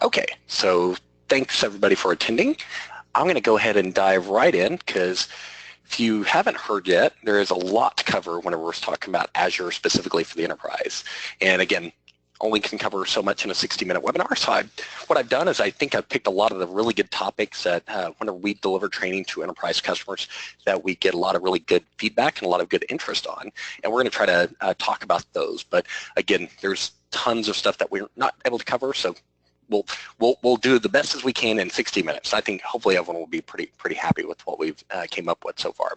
Okay, so thanks everybody for attending. I'm going to go ahead and dive right in because if you haven't heard yet, there is a lot to cover whenever we're talking about Azure specifically for the enterprise. And again, only can cover so much in a 60-minute webinar. So what I've done is I think I've picked a lot of the really good topics that whenever we deliver training to enterprise customers that we get a lot of really good feedback and a lot of good interest on. And we're going to try to talk about those. But again, there's tons of stuff that we're not able to cover. So we'll do the best as we can in 60 minutes. I think hopefully everyone will be pretty happy with what we've came up with so far.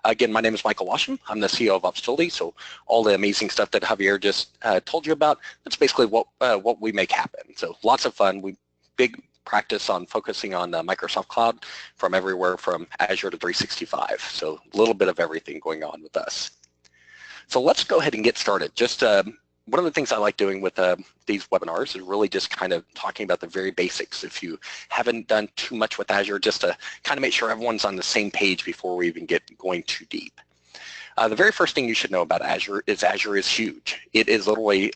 Again, my name is Michael Washam. I'm the CEO of Opsgility. So all the amazing stuff that Javier just told you about, that's basically what we make happen. So lots of fun. We big practice on focusing on Microsoft Cloud from everywhere from Azure to 365. So a little bit of everything going on with us. So let's go ahead and get started. Just one of the things I like doing with these webinars is really just kind of talking about the very basics. If you haven't done too much with Azure, just to kind of make sure everyone's on the same page before we even get going too deep. The very first thing you should know about Azure is huge. It is literally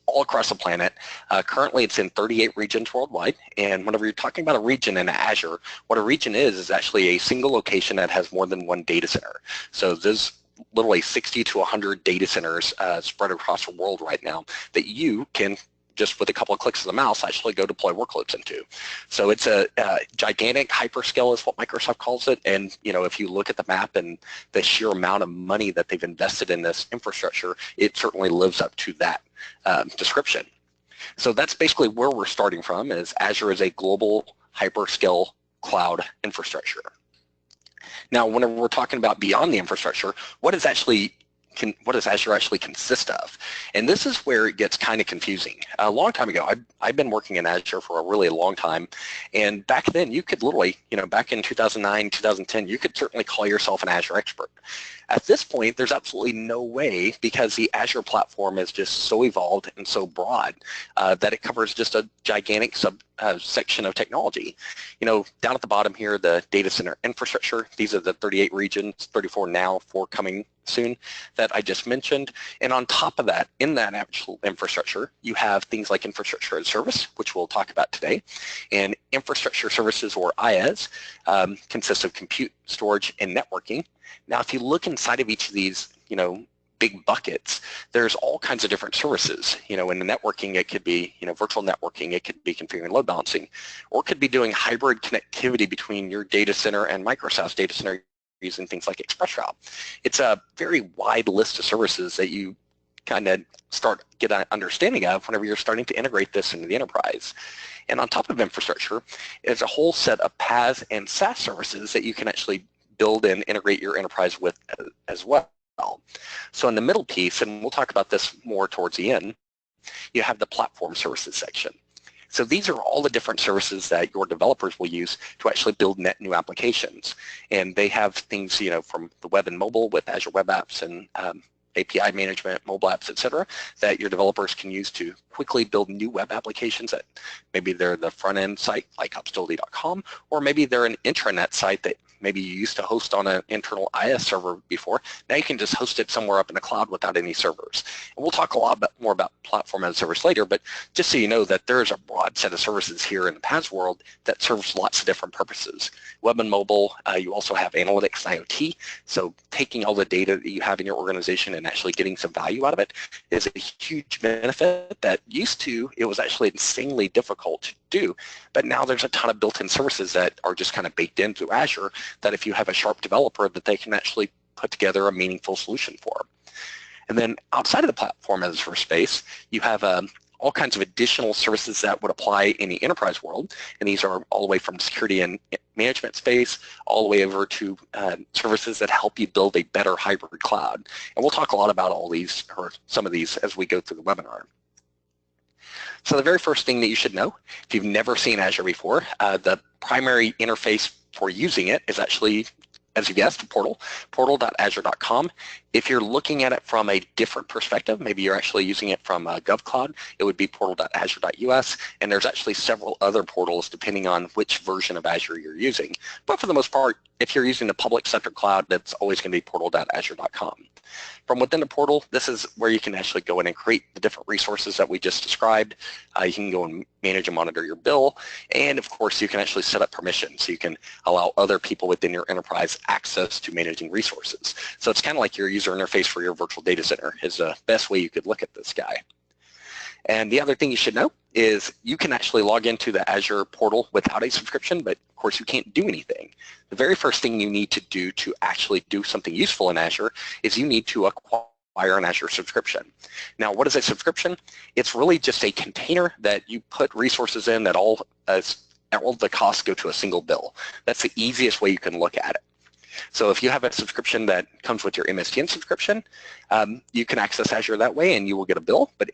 all across the planet. Currently it's in 38 regions worldwide, and whenever you're talking about a region in Azure, what a region is actually a single location that has more than one data center. So there's literally 60 to 100 data centers spread across the world right now that you can just with a couple of clicks of the mouse actually go deploy workloads into. So it's a gigantic hyperscale is what Microsoft calls it, and you know, if you look at the map and the sheer amount of money that they've invested in this infrastructure, it certainly lives up to that description. So that's basically where we're starting from, is Azure is a global hyperscale cloud infrastructure. Now, whenever we're talking about beyond the infrastructure, what does Azure actually consist of? And this is where it gets kind of confusing. A long time ago, I've been working in Azure for a really long time, and back then you could literally, you know, back in 2009, 2010, you could certainly call yourself an Azure expert. At this point, there's absolutely no way, because the Azure platform is just so evolved and so broad that it covers just a gigantic section of technology. You know, down at the bottom here, the data center infrastructure, these are the 38 regions, 34 now, 4 coming soon, that I just mentioned. And on top of that, in that actual infrastructure, you have things like Infrastructure-as-a-Service, which we'll talk about today. And infrastructure services, or IaaS, consists of compute, storage, and networking. Now, if you look inside of each of these, you know, big buckets, there's all kinds of different services. You know, in the networking, it could be, you know, virtual networking, it could be configuring load balancing, or it could be doing hybrid connectivity between your data center and Microsoft's data center using things like ExpressRoute. It's a very wide list of services that you kind of get an understanding of whenever you're starting to integrate this into the enterprise. And on top of infrastructure is a whole set of PaaS and SaaS services that you can actually build and integrate your enterprise with as well. So in the middle piece, and we'll talk about this more towards the end, you have the platform services section. So these are all the different services that your developers will use to actually build net new applications. And they have things, you know, from the web and mobile with Azure Web Apps and API management, mobile apps, etc., that your developers can use to quickly build new web applications that maybe they're the front-end site like Opsgility.com, or maybe they're an intranet site that maybe you used to host on an internal IaaS server before. Now you can just host it somewhere up in the cloud without any servers. And we'll talk a lot more about platform as a service later, but just so you know that there's a broad set of services here in the PaaS world that serves lots of different purposes. Web and mobile, you also have analytics and IoT. So taking all the data that you have in your organization and actually getting some value out of it is a huge benefit that used to, it was actually insanely difficult to do, but now there's a ton of built-in services that are just kind of baked into Azure that if you have a sharp developer that they can actually put together a meaningful solution for. And then outside of the platform as a service space, you have all kinds of additional services that would apply in the enterprise world, and these are all the way from security and management space all the way over to services that help you build a better hybrid cloud. And we'll talk a lot about all these, or some of these, as we go through the webinar. So the very first thing that you should know, if you've never seen Azure before, the primary interface for using it is actually, as you guessed, portal.azure.com. If you're looking at it from a different perspective, maybe you're actually using it from GovCloud, it would be portal.azure.us, and there's actually several other portals depending on which version of Azure you're using. But for the most part, if you're using the public sector cloud, that's always going to be portal.azure.com. From within the portal, this is where you can actually go in and create the different resources that we just described. You can go and manage and monitor your bill, and of course you can actually set up permissions, so you can allow other people within your enterprise access to managing resources. So it's kind of like your user interface for your virtual data center is the best way you could look at this guy. And the other thing you should know is you can actually log into the Azure portal without a subscription, but of course you can't do anything. The very first thing you need to do to actually do something useful in Azure is you need to acquire an Azure subscription. Now, what is a subscription? It's really just a container that you put resources in that all the costs go to a single bill. That's the easiest way you can look at it. So if you have a subscription that comes with your MSDN subscription, you can access Azure that way and you will get a bill, but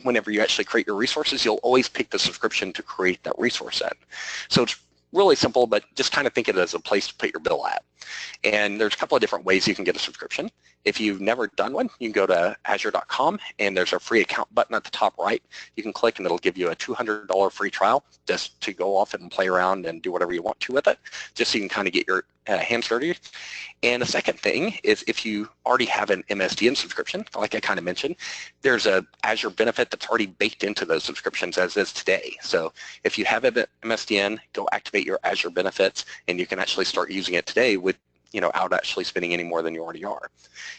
whenever you actually create your resources, you'll always pick the subscription to create that resource in. So it's really simple, but just kind of think of it as a place to put your bill at. And there's a couple of different ways you can get a subscription. If you've never done one, you can go to azure.com and there's a free account button at the top right. You can click and it'll give you a $200 free trial just to go off and play around and do whatever you want to with it, just so you can kind of get your hands dirty. And the second thing is if you already have an MSDN subscription, like I kind of mentioned, there's a Azure benefit that's already baked into those subscriptions as is today. So if you have an MSDN, go activate your Azure benefits and you can actually start using it today without actually spending any more than you already are.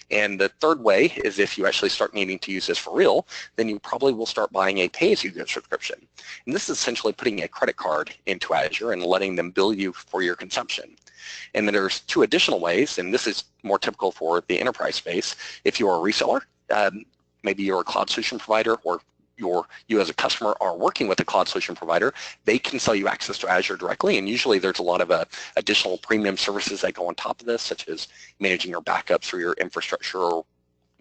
And the third way is if you actually start needing to use this for real, then you probably will start buying a pay-as-you-go subscription. And this is essentially putting a credit card into Azure and letting them bill you for your consumption. And then there's two additional ways, and this is more typical for the enterprise space. If you're a reseller, maybe you're a cloud solution provider, or you as a customer are working with a cloud solution provider, they can sell you access to Azure directly, and usually there's a lot of additional premium services that go on top of this, such as managing your backups for your infrastructure or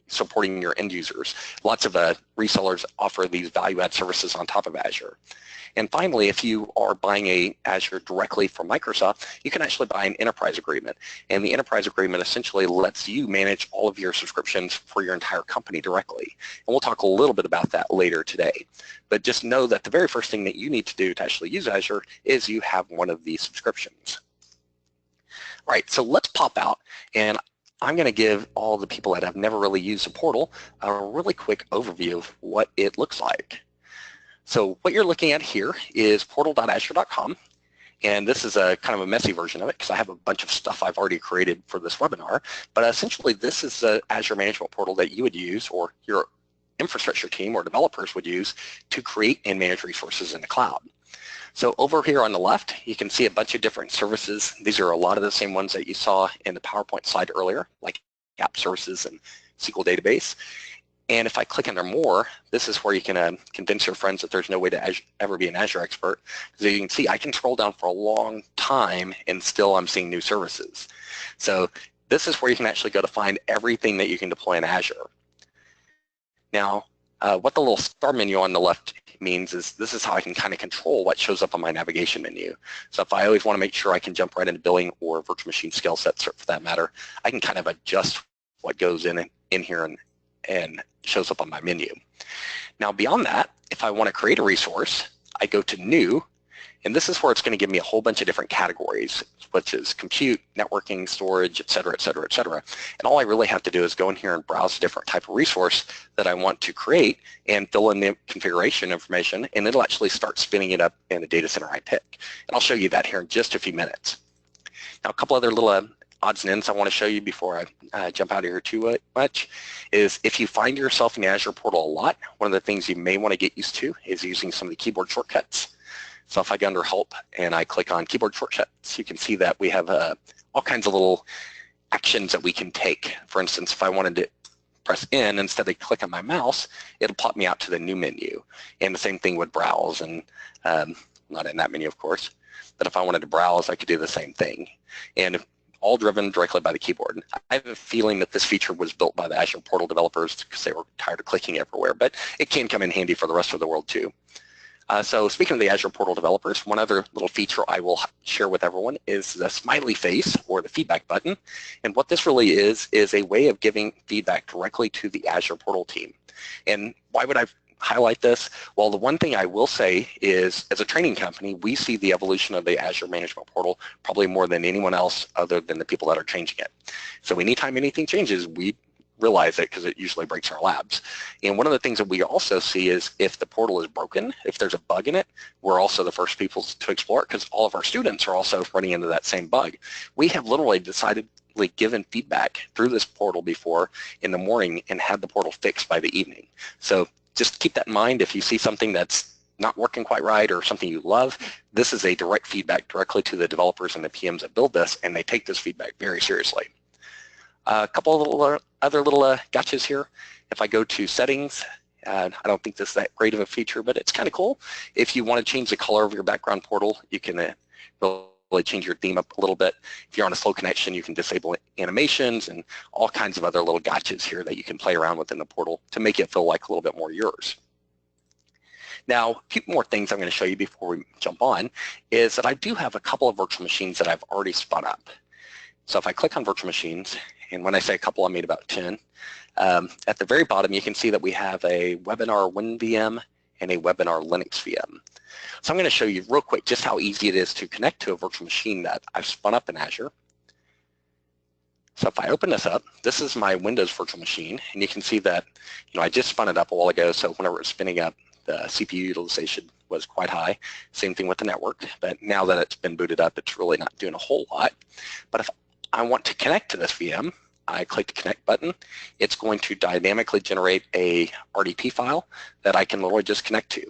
supporting your end users. Lots of resellers offer these value-add services on top of Azure. And finally, if you are buying a Azure directly from Microsoft, you can actually buy an enterprise agreement. And the enterprise agreement essentially lets you manage all of your subscriptions for your entire company directly. And we'll talk a little bit about that later today. But just know that the very first thing that you need to do to actually use Azure is you have one of these subscriptions. All right, so let's pop out, and I'm going to give all the people that have never really used a portal a really quick overview of what it looks like. So what you're looking at here is portal.azure.com, and this is a kind of a messy version of it because I have a bunch of stuff I've already created for this webinar, but essentially this is the Azure management portal that you would use, or your infrastructure team or developers would use, to create and manage resources in the cloud. So over here on the left, you can see a bunch of different services. These are a lot of the same ones that you saw in the PowerPoint slide earlier, like app services and SQL database. And if I click under more, this is where you can convince your friends that there's no way to ever be an Azure expert. So you can see I can scroll down for a long time and still I'm seeing new services. So this is where you can actually go to find everything that you can deploy in Azure. Now, what the little star menu on the left means is this is how I can kind of control what shows up on my navigation menu. So if I always want to make sure I can jump right into billing or virtual machine scale sets for that matter, I can kind of adjust what goes in here and shows up on my menu. Now beyond that, if I want to create a resource, I go to New, and this is where it's going to give me a whole bunch of different categories, which is compute, networking, storage, et cetera, et cetera, et cetera. And all I really have to do is go in here and browse a different type of resource that I want to create and fill in the configuration information, and it'll actually start spinning it up in the data center I pick. And I'll show you that here in just a few minutes. Now a couple other little odds and ends I want to show you before I jump out of here too much is if you find yourself in the Azure portal a lot, one of the things you may want to get used to is using some of the keyboard shortcuts. So if I go under Help and I click on keyboard shortcuts, you can see that we have all kinds of little actions that we can take. For instance, if I wanted to press N instead of click on my mouse, it'll pop me out to the new menu. And the same thing with browse, and not in that menu of course, but if I wanted to browse, I could do the same thing. And all driven directly by the keyboard. I have a feeling that this feature was built by the Azure portal developers because they were tired of clicking everywhere, but it can come in handy for the rest of the world too. So speaking of the Azure portal developers, one other little feature I will share with everyone is the smiley face or the feedback button. And what this really is a way of giving feedback directly to the Azure portal team. And why would I highlight this? Well, the one thing I will say is, as a training company, we see the evolution of the Azure Management Portal probably more than anyone else other than the people that are changing it. So anytime anything changes, we realize it because it usually breaks our labs. And one of the things that we also see is if the portal is broken, if there's a bug in it, we're also the first people to explore it because all of our students are also running into that same bug. We have literally decidedly given feedback through this portal before in the morning and had the portal fixed by the evening. So just keep that in mind. If you see something that's not working quite right or something you love, this is a direct feedback directly to the developers and the PMs that build this, and they take this feedback very seriously. A couple of other little gotchas here. If I go to settings, I don't think this is that great of a feature, but it's kind of cool. If you want to change the color of your background portal, you can really change your theme up a little bit. If you're on a slow connection, you can disable animations and all kinds of other little gotchas here that you can play around with in the portal to make it feel like a little bit more yours. Now, a few more things I'm going to show you before we jump on is that I do have a couple of virtual machines that I've already spun up. So if I click on virtual machines, and when I say a couple, I mean about 10. At the very bottom, you can see that we have a Webinar WinVM and a Webinar Linux VM. So I'm going to show you real quick just how easy it is to connect to a virtual machine that I've spun up in Azure. So if I open this up, this is my Windows virtual machine, and you can see that I just spun it up a while ago, so whenever it's spinning up, the CPU utilization was quite high. Same thing with the network, but now that it's been booted up, it's really not doing a whole lot. But if I want to connect to this VM, I click the connect button. It's going to dynamically generate a RDP file that I can literally just connect to.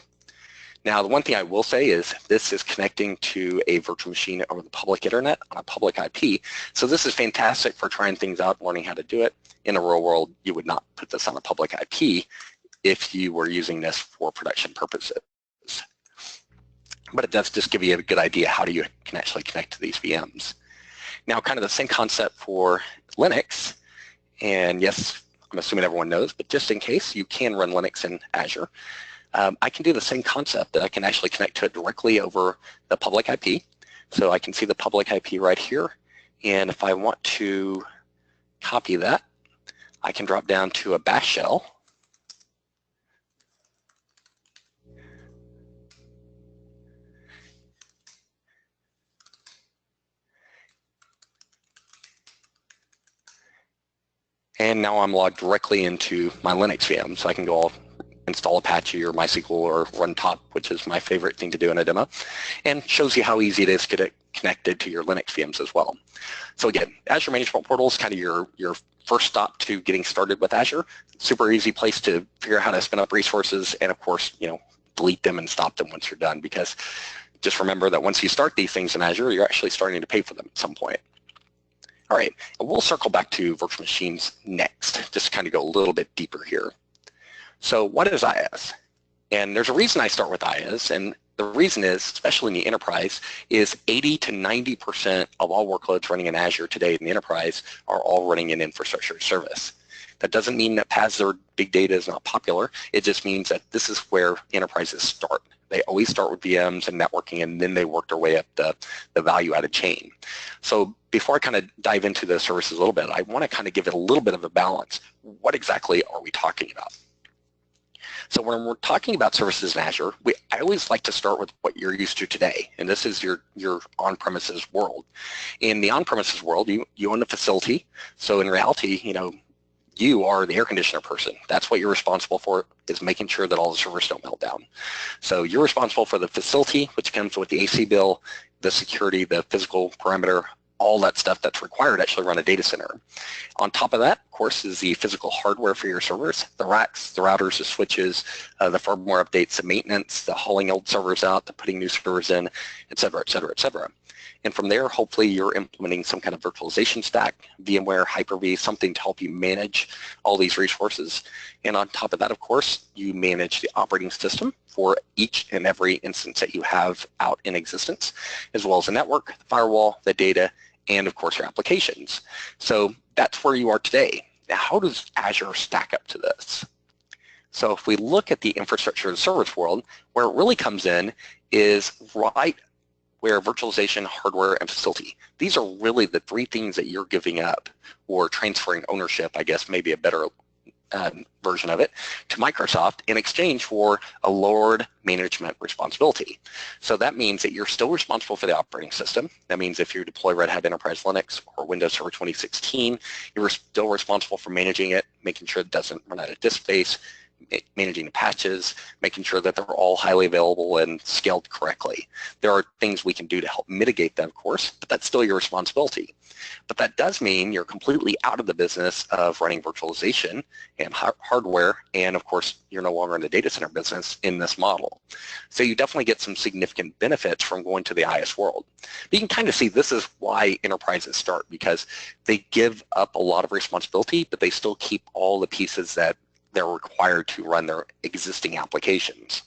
Now, the one thing I will say is this is connecting to a virtual machine over the public internet on a public IP. So this is fantastic for trying things out, learning how to do it. In a real world, you would not put this on a public IP if you were using this for production purposes. But it does just give you a good idea how you can actually connect to these VMs. Now, kind of the same concept for Linux, and yes, I'm assuming everyone knows, but just in case, you can run Linux in Azure. I can do the same concept that I can actually connect to it directly over the public IP. So I can see the public IP right here, and if I want to copy that, I can drop down to a bash shell. And now I'm logged directly into my Linux VM, so I can go install Apache or MySQL or run top, which is my favorite thing to do in a demo, and shows you how easy it is to get connected to your Linux VMs as well. So again, Azure Management Portal is kind of your first stop to getting started with Azure. Super easy place to figure out how to spin up resources, and of course, delete them and stop them once you're done, because just remember that once you start these things in Azure, you're actually starting to pay for them at some point. All right, we'll circle back to virtual machines next, just to kind of go a little bit deeper here. So what is IaaS? And there's a reason I start with IaaS, and the reason is, especially in the enterprise, is 80 to 90% of all workloads running in Azure today in the enterprise are all running in infrastructure as a service. That doesn't mean that PaaS or big data is not popular. It just means that this is where enterprises start. They always start with VMs and networking, and then they work their way up the value-added chain. So before I kind of dive into the services a little bit, I want to kind of give it a little bit of a balance. What exactly are we talking about? So when we're talking about services in Azure, I always like to start with what you're used to today, and this is your on-premises world. In the on-premises world, you own a facility, so in reality, you are the air conditioner person. That's what you're responsible for, is making sure that all the servers don't melt down. So you're responsible for the facility, which comes with the AC bill, the security, the physical perimeter, all that stuff that's required to actually run a data center. On top of that, of course, is the physical hardware for your servers, the racks, the routers, the switches, the firmware updates, the maintenance, the hauling old servers out, the putting new servers in, et cetera, et cetera, et cetera. And from there, hopefully you're implementing some kind of virtualization stack, VMware, Hyper-V, something to help you manage all these resources. And on top of that, of course, you manage the operating system for each and every instance that you have out in existence, as well as the network, the firewall, the data, and of course your applications. So that's where you are today. Now, how does Azure stack up to this? So if we look at the infrastructure as a service world, where it really comes in is right where virtualization, hardware, and facility. These are really the three things that you're giving up or transferring ownership, I guess maybe a better version of it, to Microsoft in exchange for a lowered management responsibility. So that means that you're still responsible for the operating system. That means if you deploy Red Hat Enterprise Linux or Windows Server 2016, you're still responsible for managing it, making sure it doesn't run out of disk space, managing the patches, making sure that they're all highly available and scaled correctly. There are things we can do to help mitigate that, of course, but that's still your responsibility. But that does mean you're completely out of the business of running virtualization and hardware, and of course, you're no longer in the data center business in this model. So you definitely get some significant benefits from going to the IaaS world. But you can kind of see this is why enterprises start, because they give up a lot of responsibility, but they still keep all the pieces that they're required to run their existing applications.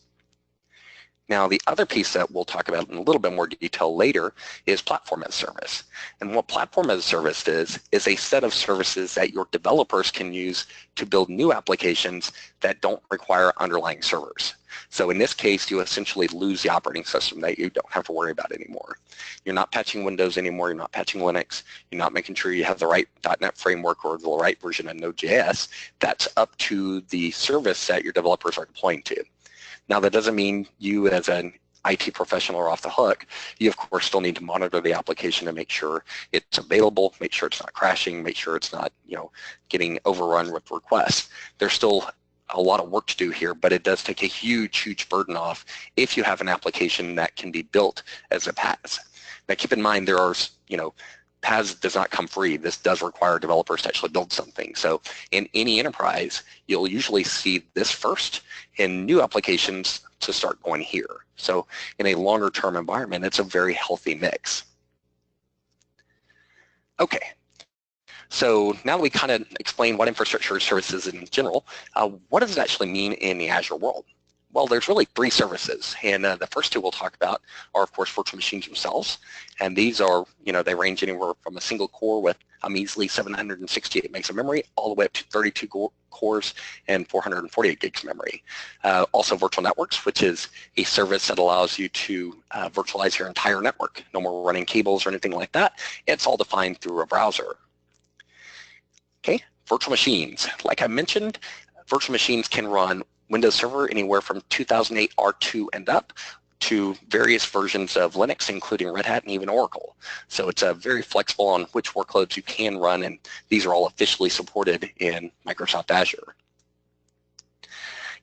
Now, the other piece that we'll talk about in a little bit more detail later is platform as a service. And what platform as a service is a set of services that your developers can use to build new applications that don't require underlying servers. So in this case, you essentially lose the operating system that you don't have to worry about anymore. You're not patching Windows anymore, you're not patching Linux, you're not making sure you have the right .NET framework or the right version of Node.js. That's up to the service that your developers are deploying to. Now, that doesn't mean you as an IT professional are off the hook. You, of course, still need to monitor the application to make sure it's available, make sure it's not crashing, make sure it's not, getting overrun with requests. There's still a lot of work to do here, but it does take a huge, huge burden off if you have an application that can be built as a PaaS. Now, keep in mind there are, PaaS does not come free. This does require developers to actually build something. So in any enterprise, you'll usually see this first in new applications to start going here. So in a longer term environment, it's a very healthy mix. Okay, so now that we kind of explained what infrastructure services in general, what does it actually mean in the Azure world? Well, there's really three services, and the first two we'll talk about are, of course, virtual machines themselves, and these are, they range anywhere from a single core with a measly 768 megs of memory all the way up to 32 cores and 448 gigs of memory. Also virtual networks, which is a service that allows you to virtualize your entire network. No more running cables or anything like that. It's all defined through a browser. Okay, virtual machines. Like I mentioned, virtual machines can run Windows Server anywhere from 2008 R2 and up to various versions of Linux, including Red Hat and even Oracle. So it's very flexible on which workloads you can run, and these are all officially supported in Microsoft Azure.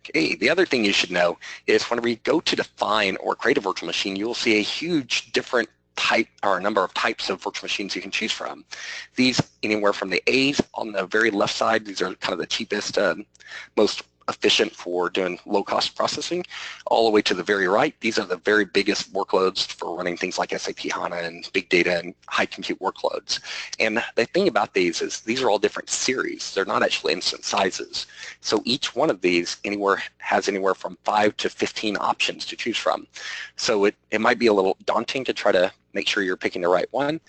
Okay, the other thing you should know is whenever you go to define or create a virtual machine, you will see a huge different type or a number of types of virtual machines you can choose from. These anywhere from the A's on the very left side, these are kind of the cheapest, most efficient for doing low-cost processing, all the way to the very right. These are the very biggest workloads for running things like SAP HANA and big data and high compute workloads. And the thing about these is these are all different series. They're not actually instance sizes. So each one of these has anywhere from 5 to 15 options to choose from. So it might be a little daunting to try to make sure you're picking the right one,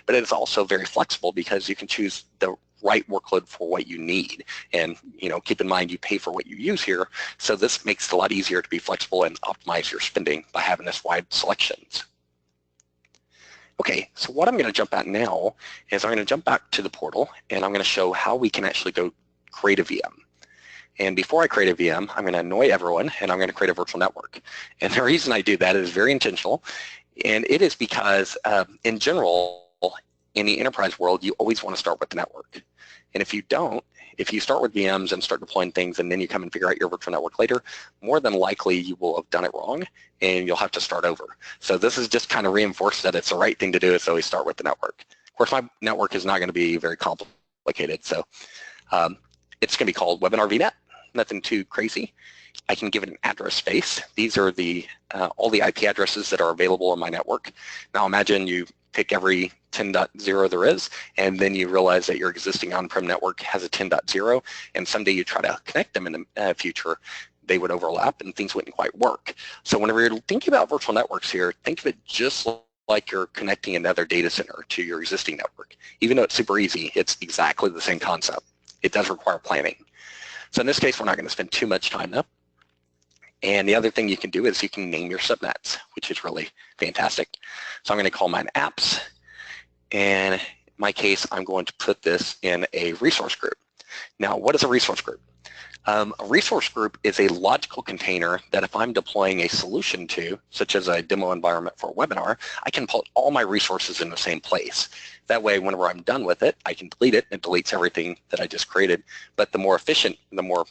but it's also very flexible because you can choose the right workload for what you need. And keep in mind you pay for what you use here, so this makes it a lot easier to be flexible and optimize your spending by having this wide selections. Okay, so what I'm going to jump at now is I'm going to jump back to the portal and I'm going to show how we can actually go create a VM. And before I create a VM, I'm going to annoy everyone and I'm going to create a virtual network. And the reason I do that is very intentional, and it is because in general, in the enterprise world, you always want to start with the network. And if you don't, if you start with VMs and start deploying things and then you come and figure out your virtual network later, more than likely you will have done it wrong and you'll have to start over. So this is just kind of reinforced that it's the right thing to do, is always start with the network. Of course, my network is not going to be very complicated, so it's going to be called Webinar VNet, nothing too crazy. I can give it an address space. These are all the IP addresses that are available on my network. Now imagine you pick every 10.0 there is, and then you realize that your existing on-prem network has a 10.0, and someday you try to connect them in the future, they would overlap and things wouldn't quite work. So whenever you're thinking about virtual networks here, think of it just like you're connecting another data center to your existing network. Even though it's super easy, it's exactly the same concept. It does require planning. So in this case, we're not going to spend too much time though. And the other thing you can do is you can name your subnets, which is really fantastic. So I'm going to call mine apps. And in my case, I'm going to put this in a resource group. Now, what is a resource group? A resource group is a logical container that if I'm deploying a solution to, such as a demo environment for a webinar, I can put all my resources in the same place. That way, whenever I'm done with it, I can delete it. It deletes everything that I just created. But the more efficient, the more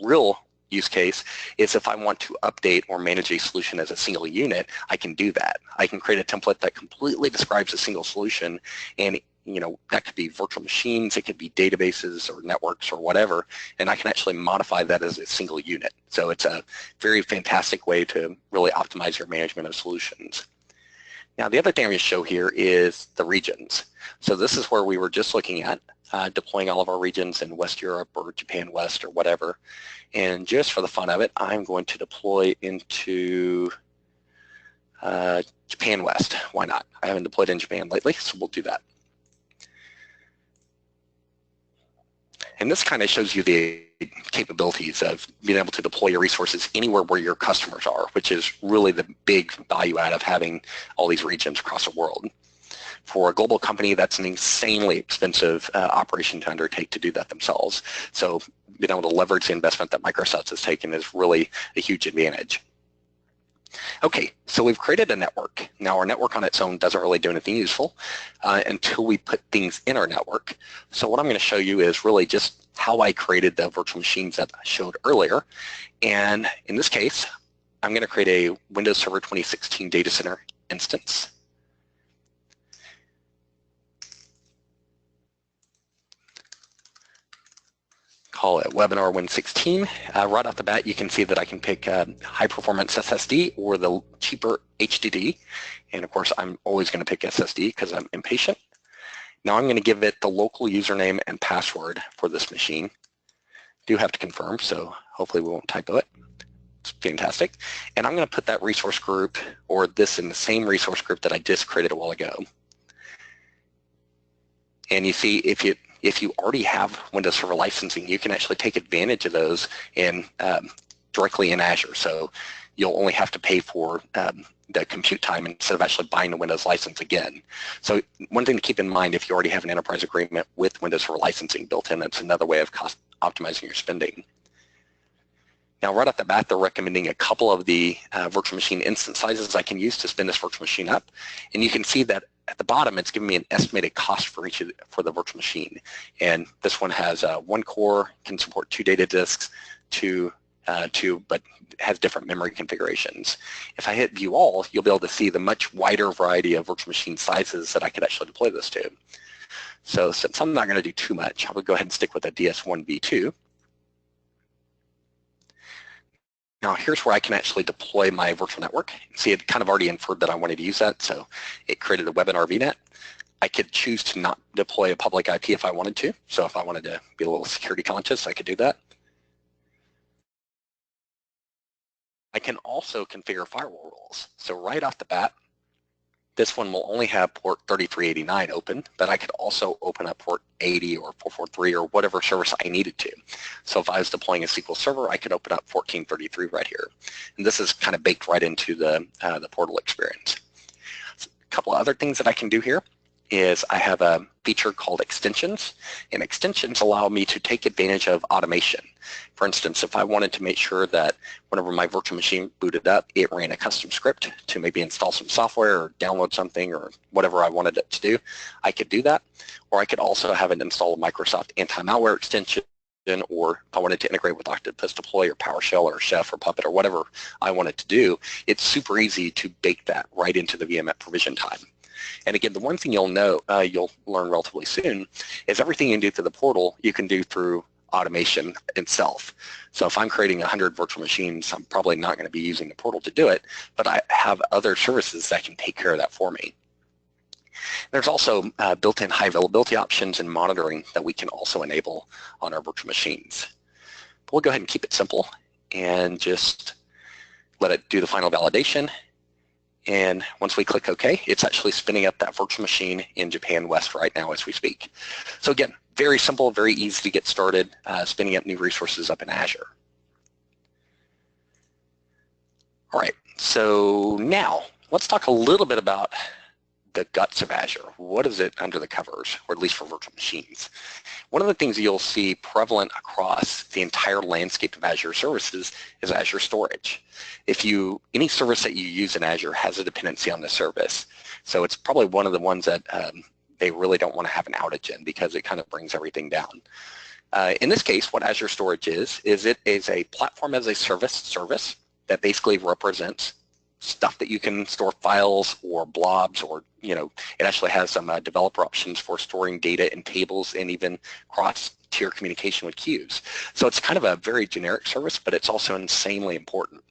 real use case is if I want to update or manage a solution as a single unit, I can do that. I can create a template that completely describes a single solution, and that could be virtual machines, it could be databases or networks or whatever, and I can actually modify that as a single unit. So it's a very fantastic way to really optimize your management of solutions. Now the other thing I'm going to show here is the regions. So this is where we were just looking at deploying all of our regions in West Europe or Japan West or whatever. And just for the fun of it, I'm going to deploy into Japan West. Why not? I haven't deployed in Japan lately, so we'll do that. And this kind of shows you the capabilities of being able to deploy your resources anywhere where your customers are, which is really the big value add of having all these regions across the world. For a global company, that's an insanely expensive operation to undertake to do that themselves. So being able to leverage the investment that Microsoft has taken is really a huge advantage. Okay, so we've created a network. Now our network on its own doesn't really do anything useful until we put things in our network. So what I'm going to show you is really just how I created the virtual machines that I showed earlier. And in this case, I'm going to create a Windows Server 2016 data center instance. Call it Webinar Win16. Right off the bat, you can see that I can pick high performance SSD or the cheaper HDD. And of course, I'm always going to pick SSD because I'm impatient. Now I'm going to give it the local username and password for this machine. Do have to confirm, so hopefully we won't typo it. It's fantastic. And I'm going to put that resource group or this in the same resource group that I just created a while ago. And you see, if you already have Windows Server licensing, you can actually take advantage of those in directly in Azure. So you'll only have to pay for the compute time instead of actually buying the Windows license again. So one thing to keep in mind, if you already have an enterprise agreement with Windows Server licensing built in, it's another way of cost optimizing your spending. Now, right off the bat, they're recommending a couple of the virtual machine instance sizes I can use to spin this virtual machine up. And you can see that at the bottom, it's giving me an estimated cost for for the virtual machine. And this one has one core, can support 2 data disks, but has different memory configurations. If I hit View All, you'll be able to see the much wider variety of virtual machine sizes that I could actually deploy this to. So since I'm not going to do too much, I would go ahead and stick with a DS1v2. Now here's where I can actually deploy my virtual network. See, it kind of already inferred that I wanted to use that, so it created a webinar VNet. I could choose to not deploy a public IP if I wanted to. So if I wanted to be a little security conscious, I could do that. I can also configure firewall rules. So right off the bat, this one will only have port 3389 open, but I could also open up port 80 or 443 or whatever service I needed to. So if I was deploying a SQL Server, I could open up 1433 right here. And this is kind of baked right into the portal experience. So a couple of other things that I can do here is I have a feature called extensions, and extensions allow me to take advantage of automation. For instance, if I wanted to make sure that whenever my virtual machine booted up, it ran a custom script to maybe install some software or download something or whatever I wanted it to do, I could do that. Or I could also have it install a Microsoft anti-malware extension, or if I wanted to integrate with Octopus Deploy or PowerShell or Chef or Puppet or whatever I wanted to do, it's super easy to bake that right into the VM at provision time. And again, the one thing you'll learn relatively soon is everything you can do through the portal, you can do through automation itself. So if I'm creating 100 virtual machines, I'm probably not going to be using the portal to do it, but I have other services that can take care of that for me. There's also built-in high availability options and monitoring that we can also enable on our virtual machines. But we'll go ahead and keep it simple and just let it do the final validation. And once we click OK, it's actually spinning up that virtual machine in Japan West right now as we speak. So again, very simple, very easy to get started spinning up new resources up in Azure. All right, so now let's talk a little bit about the guts of Azure. What is it under the covers, or at least for virtual machines? One of the things you'll see prevalent across the entire landscape of Azure services is Azure storage. Any service that you use in Azure has a dependency on the service. So it's probably one of the ones that they really don't want to have an outage in because it kind of brings everything down. In this case, what Azure Storage is it is a platform as a service that basically represents stuff that you can store files or blobs, or it actually has some developer options for storing data in tables and even cross-tier communication with queues. So it's kind of a very generic service, but it's also insanely important.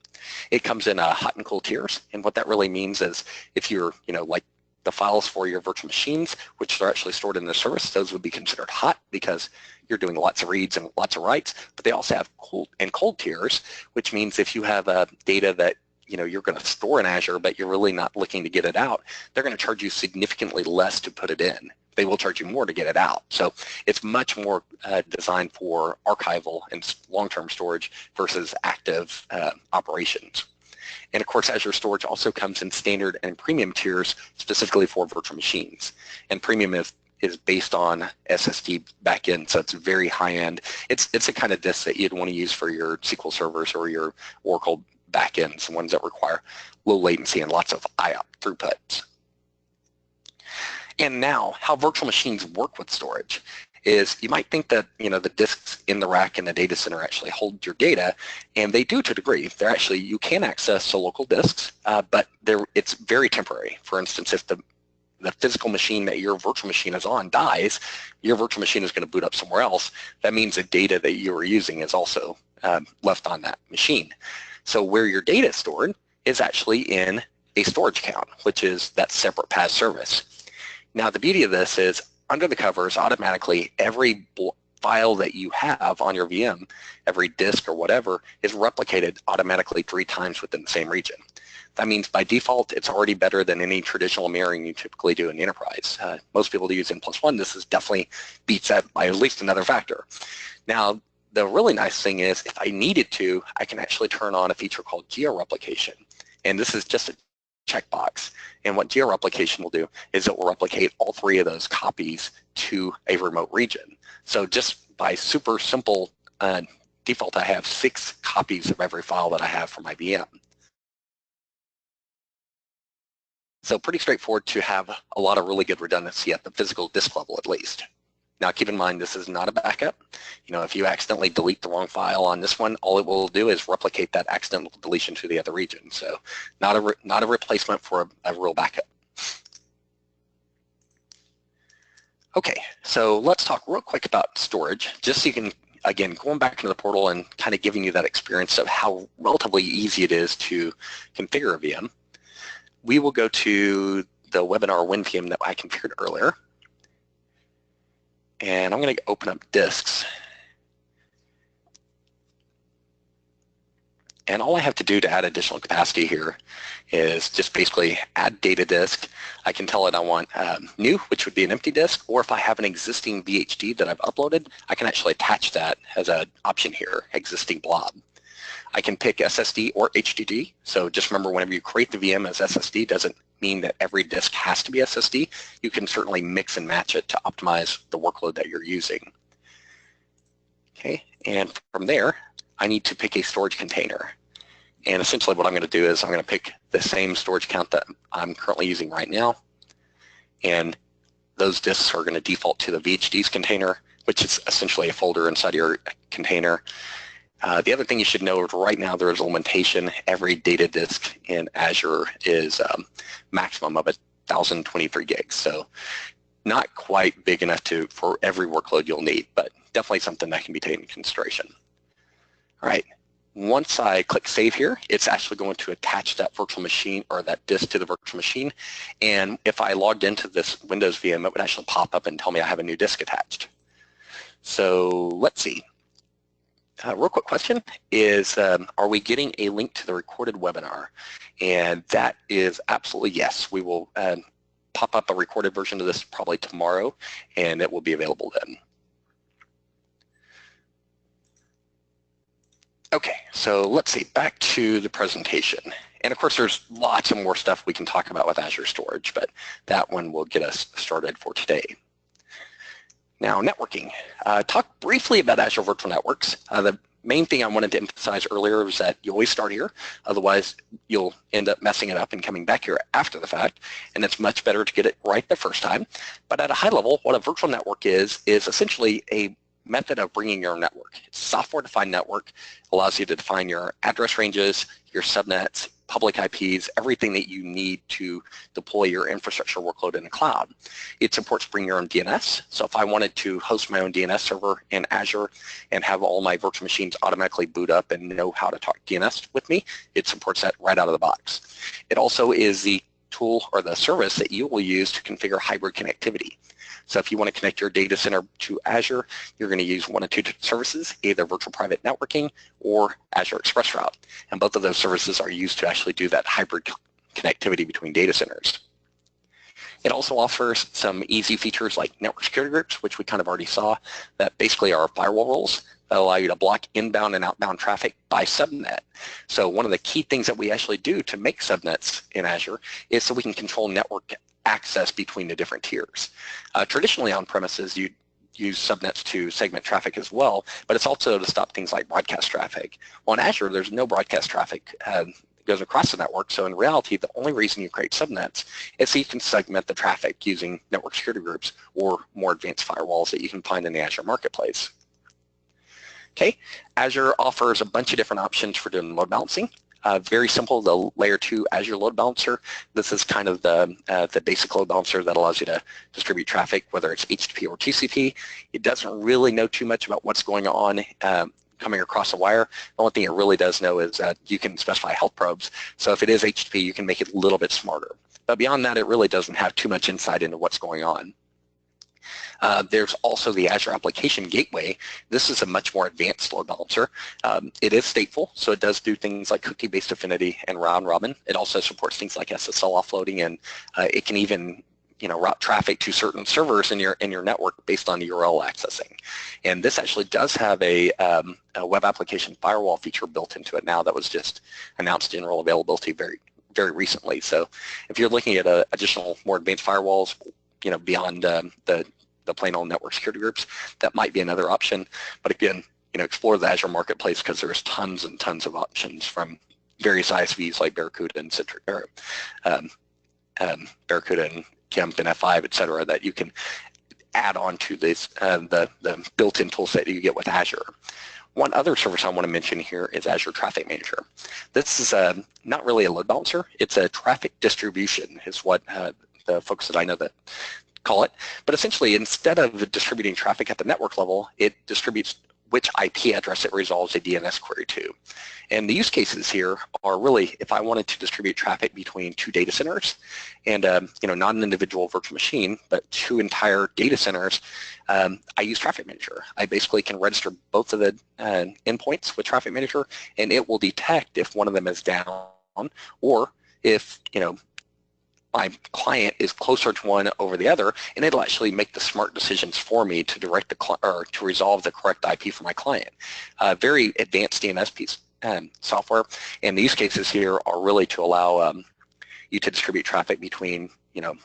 It comes in hot and cold tiers, and what that really means is if you're, like the files for your virtual machines, which are actually stored in the service, those would be considered hot because you're doing lots of reads and lots of writes, but they also have cold and cold tiers, which means if you have data that you're going to store in Azure, but you're really not looking to get it out, they're going to charge you significantly less to put it in. They will charge you more to get it out. So it's much more designed for archival and long-term storage versus active operations. And of course, Azure Storage also comes in standard and premium tiers specifically for virtual machines. And premium is based on SSD backend, so it's very high-end. It's a kind of disk that you'd want to use for your SQL servers or your Oracle backends, ones that require low latency and lots of IOP throughputs. And now, how virtual machines work with storage is you might think that the disks in the rack in the data center actually hold your data, and they do to a degree. You can access the local disks, but it's very temporary. For instance, if the physical machine that your virtual machine is on dies, your virtual machine is going to boot up somewhere else. That means the data that you are using is also left on that machine. So where your data is stored is actually in a storage account, which is that separate PaaS service. Now the beauty of this is under the covers, automatically every file that you have on your VM, every disk or whatever, is replicated automatically 3 times within the same region. That means by default, it's already better than any traditional mirroring you typically do in the enterprise. Most people use N+1. This is definitely beats that by at least another factor. Now, the really nice thing is if I needed to, I can actually turn on a feature called georeplication. And this is just a checkbox. And what georeplication will do is it will replicate all 3 of those copies to a remote region. So just by super simple default, I have 6 copies of every file that I have for my VM. So pretty straightforward to have a lot of really good redundancy at the physical disk level at least. Now keep in mind this is not a backup. If you accidentally delete the wrong file on this one, all it will do is replicate that accidental deletion to the other region. So not a replacement for a real backup. Okay, so let's talk real quick about storage, just so you can, again, going back into the portal and kind of giving you that experience of how relatively easy it is to configure a VM. We will go to the webinar WinVM that I configured earlier. And I'm going to open up disks. And all I have to do to add additional capacity here is just basically add data disk. I can tell it I want new, which would be an empty disk, or if I have an existing VHD that I've uploaded, I can actually attach that as an option here, existing blob. I can pick SSD or HDD. So just remember, whenever you create the VM as SSD, doesn't mean that every disk has to be SSD. You can certainly mix and match it to optimize the workload that you're using. Okay, and from there, I need to pick a storage container. And essentially what I'm going to do is I'm going to pick the same storage account that I'm currently using right now. And those disks are going to default to the VHDs container, which is essentially a folder inside your container. The other thing you should know is right now there is a limitation. Every data disk in Azure is maximum of 1,023 gigs. So not quite big enough for every workload you'll need, but definitely something that can be taken into consideration. All right, once I click save here, it's actually going to attach that virtual machine or that disk to the virtual machine. And if I logged into this Windows VM, it would actually pop up and tell me I have a new disk attached. So let's see. Real quick question is, are we getting a link to the recorded webinar? And that is absolutely yes. We will pop up a recorded version of this probably tomorrow, and it will be available then. Okay, so let's see, back to the presentation. And of course, there's lots of more stuff we can talk about with Azure Storage, but that one will get us started for today. Now, networking. Talk briefly about Azure Virtual Networks. The main thing I wanted to emphasize earlier was that you always start here, otherwise you'll end up messing it up and coming back here after the fact, and it's much better to get it right the first time. But at a high level, what a virtual network is essentially a method of bringing your network. It's a software-defined network, allows you to define your address ranges, your subnets, public IPs, everything that you need to deploy your infrastructure workload in the cloud. It supports bring your own DNS. So if I wanted to host my own DNS server in Azure and have all my virtual machines automatically boot up and know how to talk DNS with me, it supports that right out of the box. It also is the tool or the service that you will use to configure hybrid connectivity. So if you want to connect your data center to Azure, you're going to use one of two services, either virtual private networking or Azure Express Route. And both of those services are used to actually do that hybrid connectivity between data centers. It also offers some easy features like network security groups, which we kind of already saw, that basically are firewall rules that allow you to block inbound and outbound traffic by subnet. So one of the key things that we actually do to make subnets in Azure is so we can control network access between the different tiers. Traditionally on premises, you use subnets to segment traffic as well, but it's also to stop things like broadcast traffic. Well, in Azure, there's no broadcast traffic that goes across the network, so in reality, the only reason you create subnets is so you can segment the traffic using network security groups or more advanced firewalls that you can find in the Azure Marketplace. Okay, Azure offers a bunch of different options for doing load balancing. Very simple, the layer 2 Azure load balancer. This is kind of the basic load balancer that allows you to distribute traffic, whether it's HTTP or TCP. It doesn't really know too much about what's going on coming across a wire. The only thing it really does know is that you can specify health probes. So if it is HTTP, you can make it a little bit smarter. But beyond that, it really doesn't have too much insight into what's going on. There's also the Azure Application Gateway. This is a much more advanced load balancer. It is stateful, so it does do things like cookie-based affinity and round robin. It also supports things like SSL offloading, and it can even route traffic to certain servers in your network based on URL accessing. And this actually does have a web application firewall feature built into it now that was just announced general availability very recently. So if you're looking at additional more advanced firewalls, beyond the plain old network security groups, that might be another option. But again, explore the Azure Marketplace because there's tons and tons of options from various ISVs like Barracuda and Barracuda and Kemp and F5, et cetera, that you can add on to this the built-in tool set that you get with Azure. One other service I want to mention here is Azure Traffic Manager. This is not really a load balancer. It's a traffic distribution is what the folks that I know that call it. But essentially, instead of distributing traffic at the network level, it distributes which IP address it resolves a DNS query to. And the use cases here are really if I wanted to distribute traffic between two data centers and not an individual virtual machine, but two entire data centers, I use Traffic Manager. I basically can register both of the endpoints with Traffic Manager, and it will detect if one of them is down or if my client is closer to one over the other, and it'll actually make the smart decisions for me to direct or to resolve the correct IP for my client. Very advanced DNS piece software, and the use cases here are really to allow you to distribute traffic between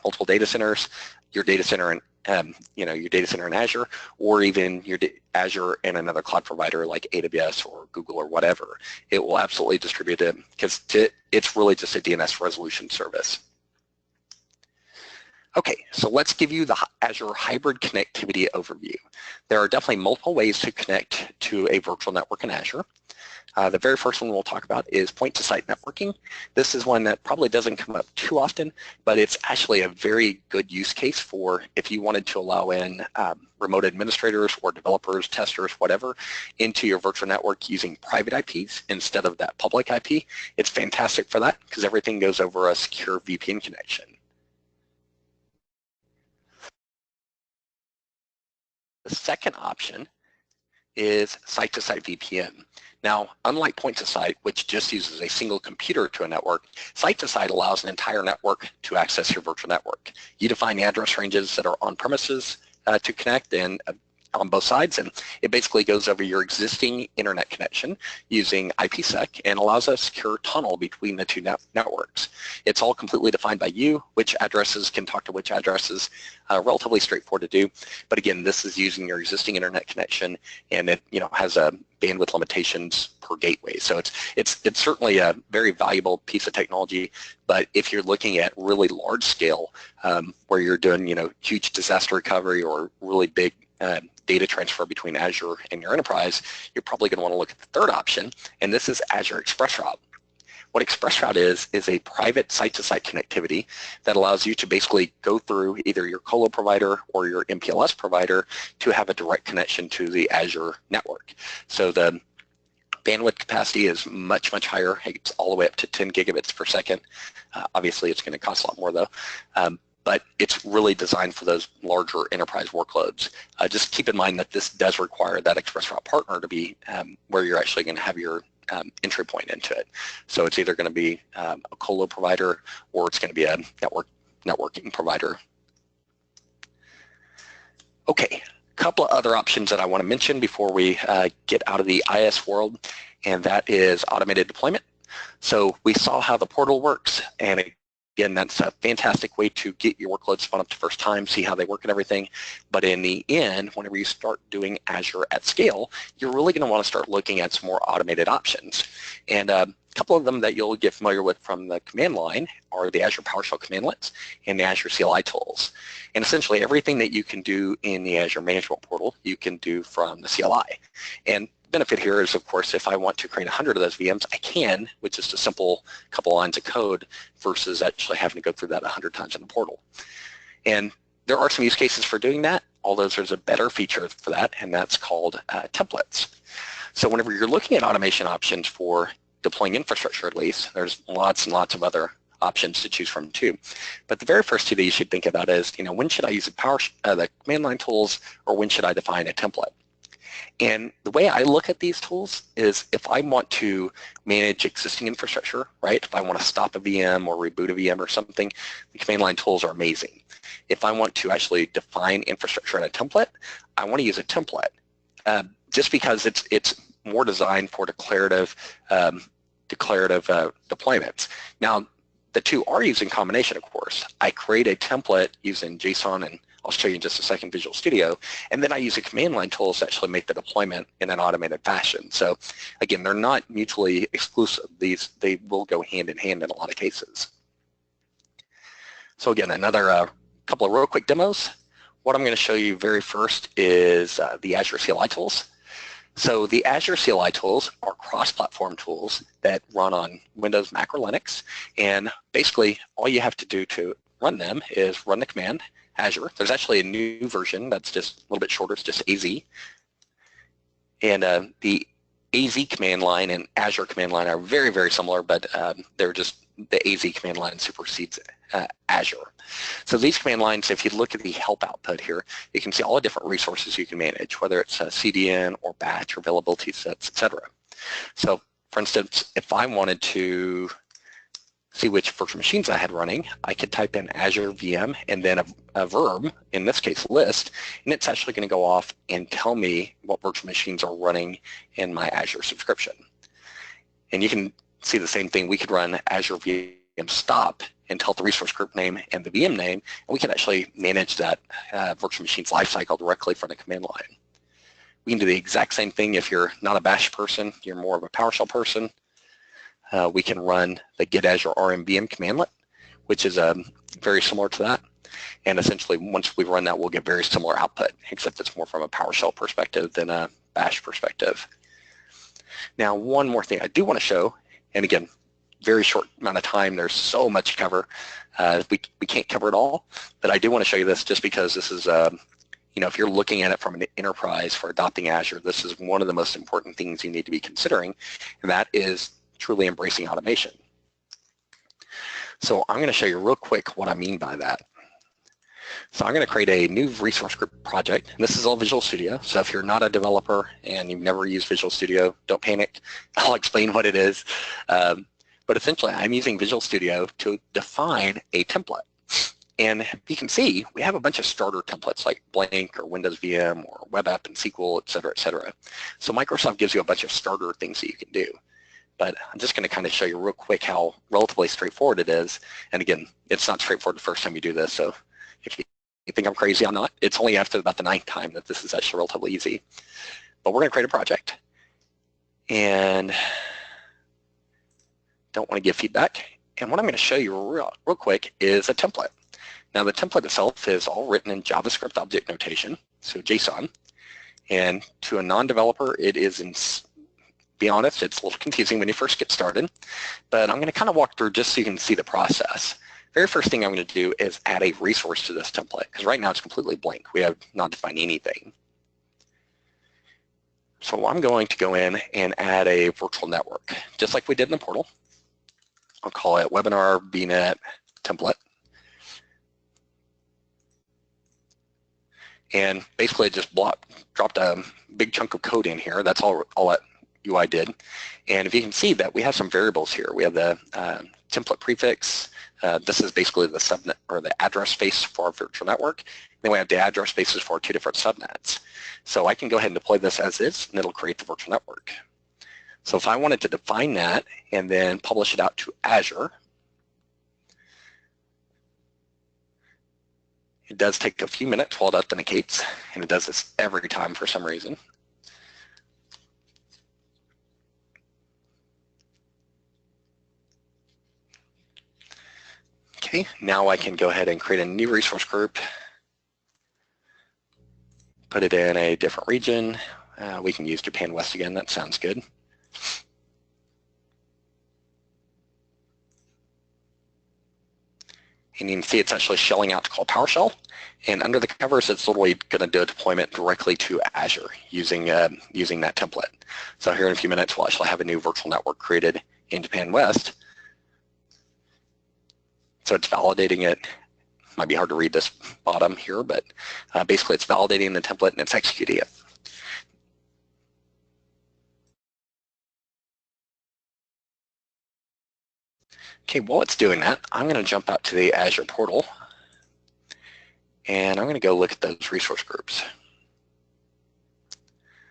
multiple data centers, your data center and your data center in Azure, or even your Azure and another cloud provider like AWS or Google or whatever. It will absolutely distribute it because it's really just a DNS resolution service. Okay, so let's give you the Azure Hybrid Connectivity overview. There are definitely multiple ways to connect to a virtual network in Azure. The very first one we'll talk about is point-to-site networking. This is one that probably doesn't come up too often, but it's actually a very good use case for if you wanted to allow in remote administrators or developers, testers, whatever, into your virtual network using private IPs instead of that public IP. It's fantastic for that because everything goes over a secure VPN connection. The second option is site-to-site VPN. Now, unlike point-to-site, which just uses a single computer to a network, site-to-site allows an entire network to access your virtual network. You define the address ranges that are on premises to connect, and on both sides, and it basically goes over your existing internet connection using IPsec and allows a secure tunnel between the two networks. It's all completely defined by you, which addresses can talk to which addresses, relatively straightforward to do. But again, this is using your existing internet connection, and it has a bandwidth limitations per gateway. So it's certainly a very valuable piece of technology. But if you're looking at really large scale, where you're doing huge disaster recovery or really big data transfer between Azure and your enterprise, you're probably going to want to look at the third option, and this is Azure ExpressRoute. What ExpressRoute is a private site-to-site connectivity that allows you to basically go through either your colo provider or your MPLS provider to have a direct connection to the Azure network. So the bandwidth capacity is much, much higher. It's all the way up to 10 gigabits per second. Obviously, it's going to cost a lot more, though. But it's really designed for those larger enterprise workloads. Just keep in mind that this does require that ExpressRoute partner to be where you're actually going to have your entry point into it. So it's either going to be a colo provider or it's going to be a networking provider. Okay, a couple of other options that I want to mention before we get out of the IaaS world, and that is automated deployment. So we saw how the portal works, and again, that's a fantastic way to get your workloads spun up the first time, see how they work and everything. But in the end, whenever you start doing Azure at scale, you're really going to want to start looking at some more automated options. And a couple of them that you'll get familiar with from the command line are the Azure PowerShell commandlets and the Azure CLI tools. And essentially everything that you can do in the Azure Management Portal, you can do from the CLI. And benefit here is, of course, if I want to create 100 of those VMs, I can with just a simple couple lines of code versus actually having to go through that 100 times in the portal. And there are some use cases for doing that, although there's a better feature for that, and that's called templates. So whenever you're looking at automation options for deploying infrastructure, at least, there's lots and lots of other options to choose from too. But the very first two that you should think about is, when should I use the command line tools, or when should I define a template? And the way I look at these tools is if I want to manage existing infrastructure, right? If I want to stop a VM or reboot a VM or something, the command line tools are amazing. If I want to actually define infrastructure in a template, I want to use a template just because it's more designed for declarative deployments. Now, the two are used in combination, of course. I create a template using JSON, and I'll show you in just a second Visual Studio, and then I use a command line tools to actually make the deployment in an automated fashion. So again, they're not mutually exclusive. They will go hand in hand in a lot of cases. So again, another couple of real quick demos. What I'm going to show you very first is the Azure CLI tools. So the Azure CLI tools are cross-platform tools that run on Windows, Mac, or Linux, and basically all you have to do to run them is run the command Azure. There's actually a new version that's just a little bit shorter. It's just AZ. And the AZ command line and Azure command line are very, very similar, but they're just the AZ command line supersedes Azure. So these command lines, if you look at the help output here, you can see all the different resources you can manage, whether it's CDN or batch or availability sets, etc. So for instance, if I wanted to see which virtual machines I had running, I could type in Azure VM and then a verb, in this case list, and it's actually going to go off and tell me what virtual machines are running in my Azure subscription. And you can see the same thing. We could run Azure VM stop and tell the resource group name and the VM name, and we can actually manage that virtual machine's lifecycle directly from the command line. We can do the exact same thing if you're not a Bash person, you're more of a PowerShell person. We can run the get Azure RMVM commandlet, which is very similar to that. And essentially, once we run that, we'll get very similar output, except it's more from a PowerShell perspective than a Bash perspective. Now, one more thing I do want to show, and again, very short amount of time, there's so much to cover. We can't cover it all, but I do want to show you this just because this is, if you're looking at it from an enterprise for adopting Azure, this is one of the most important things you need to be considering, and that is truly embracing automation. So I'm going to show you real quick what I mean by that. So I'm going to create a new resource group project, and this is all Visual Studio. So if you're not a developer and you've never used Visual Studio, don't panic. I'll explain what it is. But essentially, I'm using Visual Studio to define a template. And you can see we have a bunch of starter templates like blank or Windows VM or web app and SQL, et cetera, et cetera. So Microsoft gives you a bunch of starter things that you can do. But I'm just going to kind of show you real quick how relatively straightforward it is. And again, it's not straightforward the first time you do this. So if you think I'm crazy, I'm not. It's only after about the 9th time that this is actually relatively easy. But we're going to create a project. And don't want to give feedback. And what I'm going to show you real quick is a template. Now the template itself is all written in JavaScript object notation, so JSON. And to a non-developer, it is, be honest, it's a little confusing when you first get started. But I'm going to kind of walk through just so you can see the process. Very first thing I'm going to do is add a resource to this template, because right now it's completely blank. We have not defined anything. So I'm going to go in and add a virtual network, just like we did in the portal. I'll call it webinar VNet template. And basically it just dropped a big chunk of code in here. That's all that UI did. And if you can see that we have some variables here. We have the template prefix. This is basically the subnet or the address space for our virtual network. Then we have the address spaces for 2 different subnets. So I can go ahead and deploy this as is, and it'll create the virtual network. So if I wanted to define that and then publish it out to Azure, it does take a few minutes while it authenticates, and it does this every time for some reason. Okay, now I can go ahead and create a new resource group, put it in a different region. We can use Japan West again, that sounds good. And you can see it's actually shelling out to call PowerShell. And under the covers, it's literally going to do a deployment directly to Azure using that template. So here in a few minutes, we'll actually have a new virtual network created in Japan West. So it's validating it. Might be hard to read this bottom here, but basically it's validating the template and it's executing it. Okay, while it's doing that, I'm going to jump out to the Azure portal, and I'm going to go look at those resource groups.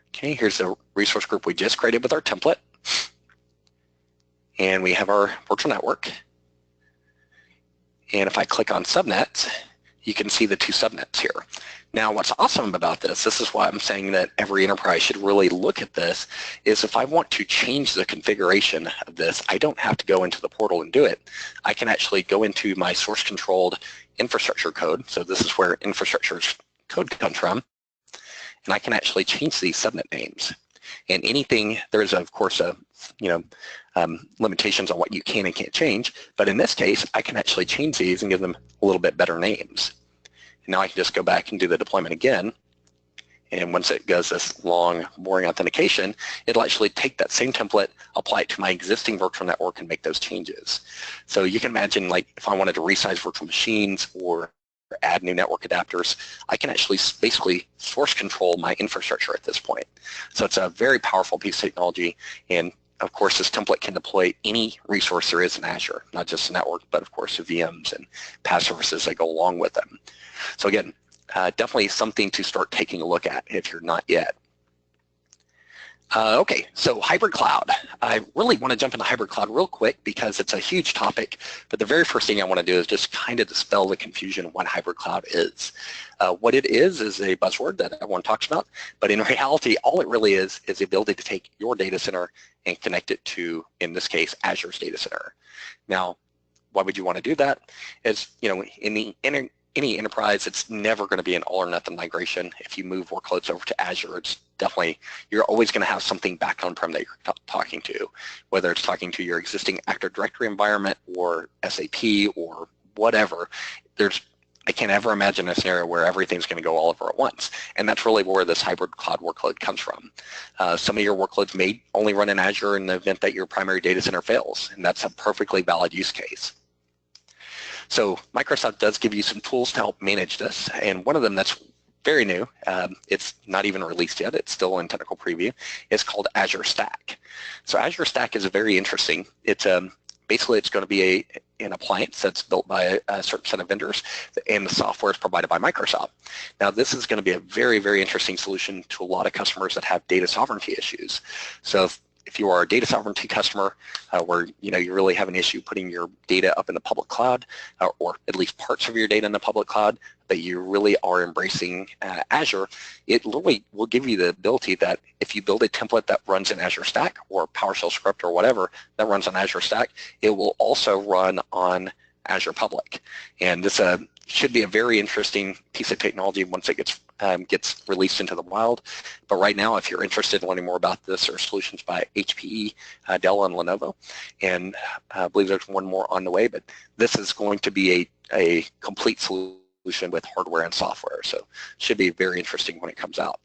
Okay, here's the resource group we just created with our template, and we have our virtual network. And if I click on subnets, you can see the 2 subnets here. Now, what's awesome about this is why I'm saying that every enterprise should really look at this, is if I want to change the configuration of this, I don't have to go into the portal and do it. I can actually go into my source-controlled infrastructure code. So this is where infrastructure code comes from. And I can actually change these subnet names. And anything, there's of course limitations on what you can and can't change. But in this case, I can actually change these and give them a little bit better names. Now I can just go back and do the deployment again. And once it does this long, boring authentication, it'll actually take that same template, apply it to my existing virtual network, and make those changes. So you can imagine, like, if I wanted to resize virtual machines or add new network adapters, I can actually basically source control my infrastructure at this point. So it's a very powerful piece of technology. And of course, this template can deploy any resource there is in Azure, not just the network, but of course the VMs and PaaS services that go along with them. So again, definitely something to start taking a look at if you're not yet. Okay, so hybrid cloud. I really want to jump into hybrid cloud real quick because it's a huge topic, but the very first thing I want to do is just kind of dispel the confusion of what hybrid cloud is. What it is a buzzword that everyone talks about, but in reality, all it really is the ability to take your data center and connect it to, in this case, Azure's data center. Now, why would you want to do that? As you know, in any enterprise, it's never going to be an all or nothing migration. If you move workloads over to Azure, it's definitely, you're always going to have something back on-prem that you're talking to, whether it's talking to your existing Active Directory environment or SAP or whatever. I can't ever imagine a scenario where everything's going to go all over at once. And that's really where this hybrid cloud workload comes from. Some of your workloads may only run in Azure in the event that your primary data center fails, and that's a perfectly valid use case. So Microsoft does give you some tools to help manage this, and one of them that's very new, it's not even released yet, it's still in technical preview, is called Azure Stack. So Azure Stack is very interesting. It's basically it's going to be an appliance that's built by a certain set of vendors, and the software is provided by Microsoft. Now, this is going to be a very, very interesting solution to a lot of customers that have data sovereignty issues. So if you are a data sovereignty customer where you really have an issue putting your data up in the public cloud, or at least parts of your data in the public cloud, but you really are embracing Azure, it literally will give you the ability that if you build a template that runs in Azure Stack or PowerShell script or whatever that runs on Azure Stack, it will also run on Azure Public. And this should be a very interesting piece of technology once it gets released into the wild. But right now, if you're interested in learning more about this, there are solutions by HPE, Dell, and Lenovo. And I believe there's one more on the way, but this is going to be a complete solution with hardware and software. So it should be very interesting when it comes out.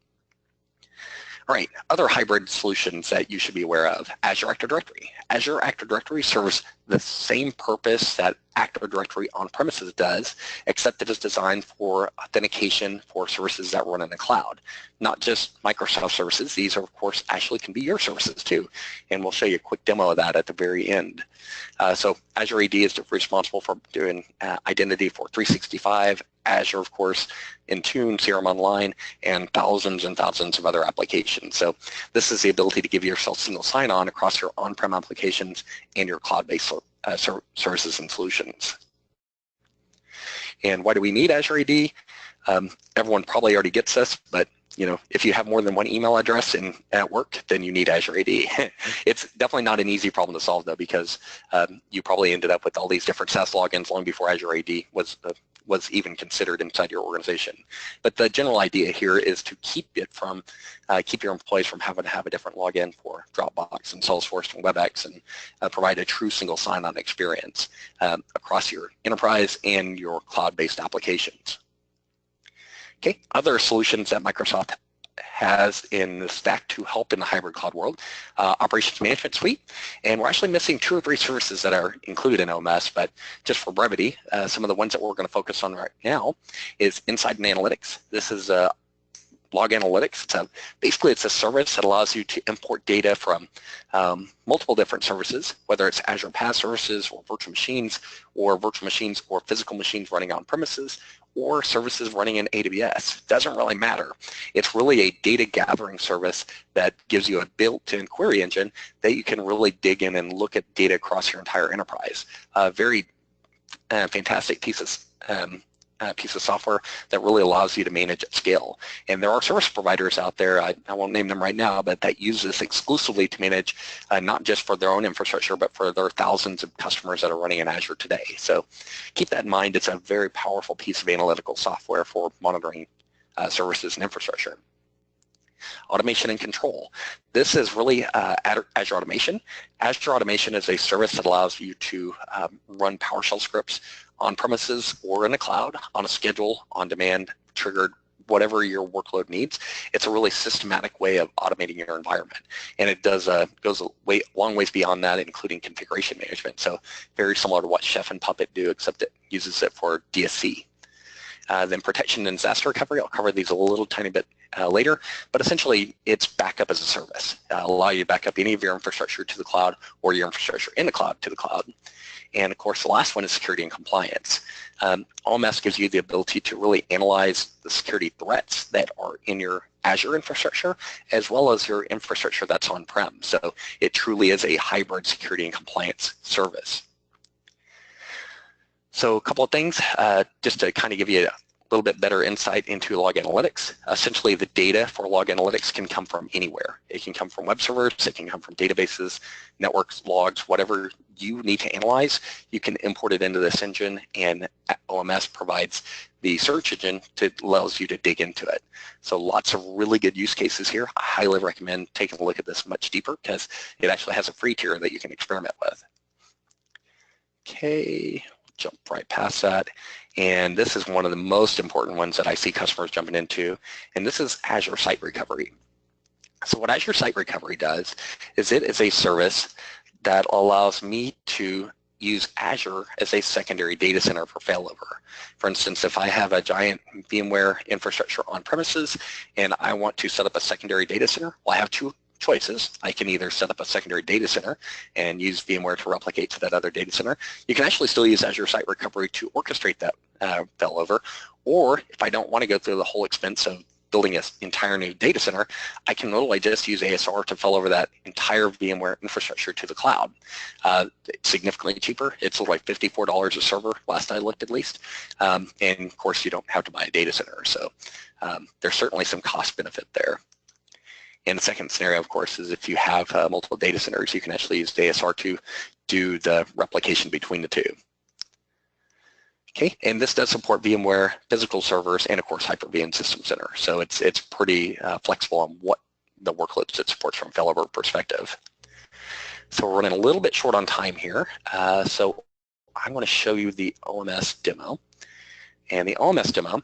All right, other hybrid solutions that you should be aware of. Azure Active Directory. Azure Active Directory serves the same purpose that Active Directory on-premises does, except it is designed for authentication for services that run in the cloud. Not just Microsoft services, these are, of course, actually can be your services too. And we'll show you a quick demo of that at the very end. So Azure AD is responsible for doing identity for 365, Azure, of course, Intune, CRM Online, and thousands of other applications. So this is the ability to give yourself single sign-on across your on-prem applications and your cloud-based services and solutions. And why do we need Azure AD? Everyone probably already gets this, but if you have more than one email address at work, then you need Azure AD. It's definitely not an easy problem to solve, though, because you probably ended up with all these different SaaS logins long before Azure AD was even considered inside your organization. But the general idea here is to keep your employees from having to have a different login for Dropbox and Salesforce and WebEx, and provide a true single sign-on experience across your enterprise and your cloud-based applications. Okay, other solutions that Microsoft has in the stack to help in the hybrid cloud world, Operations Management Suite, and we're actually missing 2 or 3 services that are included in OMS, but just for brevity, some of the ones that we're going to focus on right now is Insight and Analytics. This is Log Analytics. Basically, it's a service that allows you to import data from multiple different services, whether it's Azure PaaS services or virtual machines or physical machines running on premises, or services running in AWS. Doesn't really matter. It's really a data gathering service that gives you a built-in query engine that you can really dig in and look at data across your entire enterprise. Very fantastic piece of software that really allows you to manage at scale. And there are service providers out there, I won't name them right now, but that use this exclusively to manage not just for their own infrastructure, but for their thousands of customers that are running in Azure today. So keep that in mind. It's a very powerful piece of analytical software for monitoring services and infrastructure. Automation and control. This is really Azure Automation. Azure Automation is a service that allows you to run PowerShell scripts on premises or in the cloud on a schedule, on demand, triggered, whatever your workload needs. It's a really systematic way of automating your environment. And it goes a long ways beyond that, including configuration management. So very similar to what Chef and Puppet do, except it uses it for DSC. Then protection and disaster recovery. I'll cover these a little tiny bit later, but essentially it's backup as a service. Allow you to back up any of your infrastructure to the cloud or your infrastructure in the cloud to the cloud. And of course, the last one is security and compliance. OMS gives you the ability to really analyze the security threats that are in your Azure infrastructure, as well as your infrastructure that's on-prem. So it truly is a hybrid security and compliance service. So a couple of things, just to kind of give you a little bit better insight into Log Analytics. Essentially, the data for Log Analytics can come from anywhere. It can come from web servers, it can come from databases, networks, logs, whatever you need to analyze, you can import it into this engine, and OMS provides the search engine that allows you to dig into it. So lots of really good use cases here. I highly recommend taking a look at this much deeper because it actually has a free tier that you can experiment with. Okay. Jump right past that, and this is one of the most important ones that I see customers jumping into, and this is Azure Site Recovery. So what Azure Site Recovery does is it is a service that allows me to use Azure as a secondary data center for failover. For instance, if I have a giant VMware infrastructure on premises and I want to set up a secondary data center, well, I have two choices. I can either set up a secondary data center and use VMware to replicate to that other data center. You can actually still use Azure Site Recovery to orchestrate that failover, or if I don't want to go through the whole expense of building an entire new data center, I can literally just use ASR to fail over that entire VMware infrastructure to the cloud. It's significantly cheaper. It's like $54 a server, last I looked at least. And of course, you don't have to buy a data center. So there's certainly some cost benefit there. And the second scenario, of course, is if you have multiple data centers, you can actually use ASR to do the replication between the two. Okay, and this does support VMware physical servers and of course Hyper-V and System Center. So it's pretty flexible on what the workloads it supports from a failover perspective. So we're running a little bit short on time here. So I want to show you the OMS demo. And the OMS demo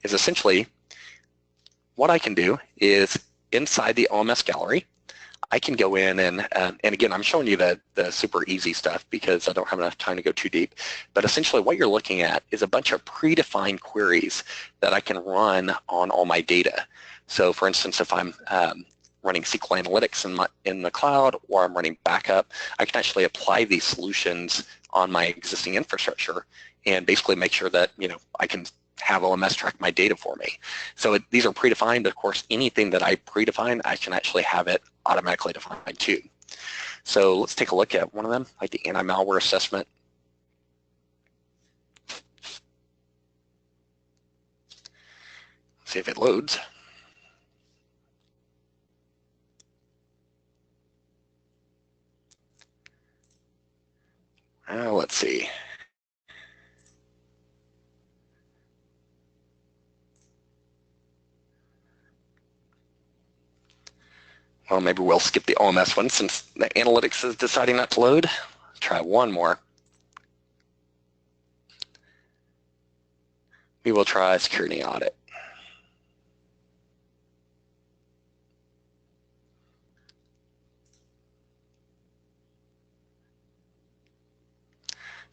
is essentially what I can do is inside the OMS gallery, I can go in and again, I'm showing you the super easy stuff because I don't have enough time to go too deep, but essentially what you're looking at is a bunch of predefined queries that I can run on all my data. So for instance, if I'm running SQL Analytics in the cloud or I'm running backup, I can actually apply these solutions on my existing infrastructure and basically make sure that, you know, I can have OMS track my data for me. So these are predefined. Of course, anything that I predefine, I can actually have it automatically defined too. So let's take a look at one of them, like the anti-malware assessment. See if it loads. Let's see. Well, maybe we'll skip the OMS one since the analytics is deciding not to load. Try one more. We will try security audit.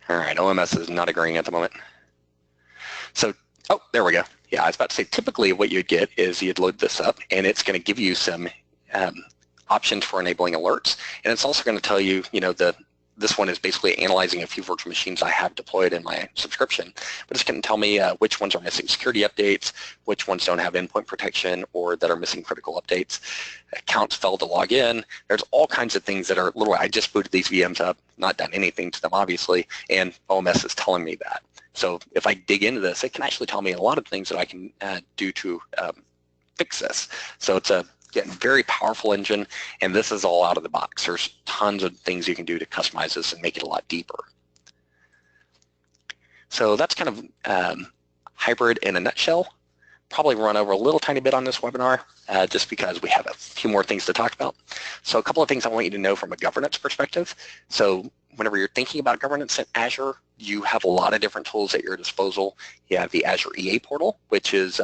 All right, OMS is not agreeing at the moment. So, oh, there we go. Yeah, I was about to say, typically what you'd get is you'd load this up and it's going to give you some options for enabling alerts. And it's also going to tell you, you know, this one is basically analyzing a few virtual machines I have deployed in my subscription, but it's going to tell me which ones are missing security updates, which ones don't have endpoint protection or that are missing critical updates. Accounts failed to log in. There's all kinds of things that are literally, I just booted these VMs up, not done anything to them obviously, and OMS is telling me that. So if I dig into this, it can actually tell me a lot of things that I can do to fix this. So it's a getting very powerful engine, and this is all out of the box. There's tons of things you can do to customize this and make it a lot deeper. So that's kind of hybrid in a nutshell. Probably run over a little tiny bit on this webinar just because we have a few more things to talk about. So a couple of things I want you to know from a governance perspective. So whenever you're thinking about governance in Azure, you have a lot of different tools at your disposal. You have the Azure EA portal, which is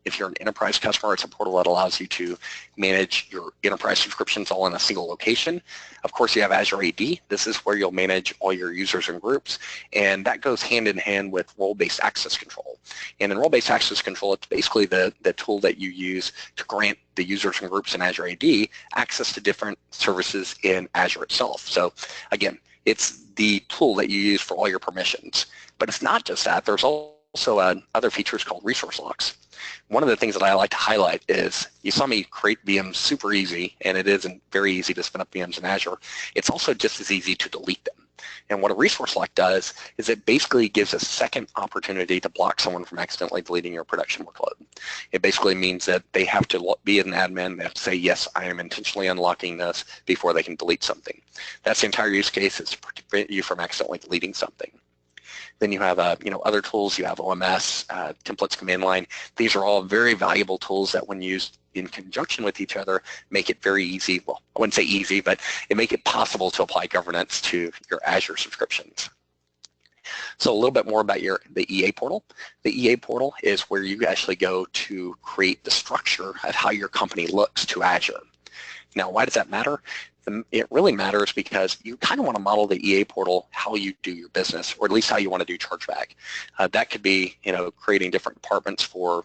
if you're an enterprise customer, it's a portal that allows you to manage your enterprise subscriptions all in a single location. Of course, you have Azure AD. This is where you'll manage all your users and groups, and that goes hand in hand with role-based access control. And in role-based access control, it's basically the tool that you use to grant the users and groups in Azure AD access to different services in Azure itself. So again, it's the tool that you use for all your permissions. But it's not just that. There's also other features called resource locks. One of the things that I like to highlight is you saw me create VMs super easy, and it isn't very easy to spin up VMs in Azure. It's also just as easy to delete them. And what a resource lock does is it basically gives a second opportunity to block someone from accidentally deleting your production workload. It basically means that they have to be an admin. They have to say, yes, I am intentionally unlocking this before they can delete something. That's the entire use case, is to prevent you from accidentally deleting something. Then you have other tools. You have OMS, templates, command line. These are all very valuable tools that when used in conjunction with each other make it very easy. Well, I wouldn't say easy, but it make it possible to apply governance to your Azure subscriptions. So a little bit more about the EA portal. The EA portal is where you actually go to create the structure of how your company looks to Azure. Now, why does that matter? It really matters because you kind of want to model the EA portal how you do your business, or at least how you want to do chargeback. That could be, creating different departments for,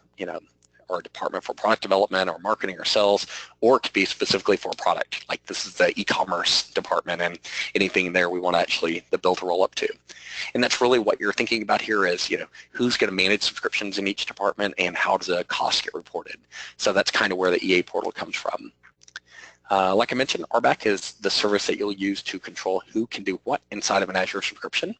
or a department for product development or marketing or sales, or it could be specifically for a product. Like this is the e-commerce department, and anything there we want to actually the bill to roll up to. And that's really what you're thinking about here is, who's going to manage subscriptions in each department and how does the cost get reported. So that's kind of where the EA portal comes from. Like I mentioned, RBAC is the service that you'll use to control who can do what inside of an Azure subscription.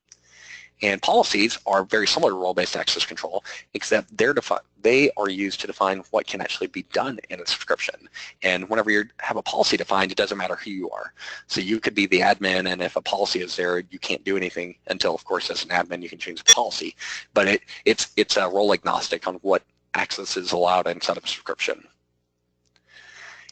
And policies are very similar to role-based access control, except they are used to define what can actually be done in a subscription. And whenever you have a policy defined, it doesn't matter who you are. So you could be the admin, and if a policy is there, you can't do anything until, of course, as an admin, you can change the policy. But it's a role agnostic on what access is allowed inside of a subscription.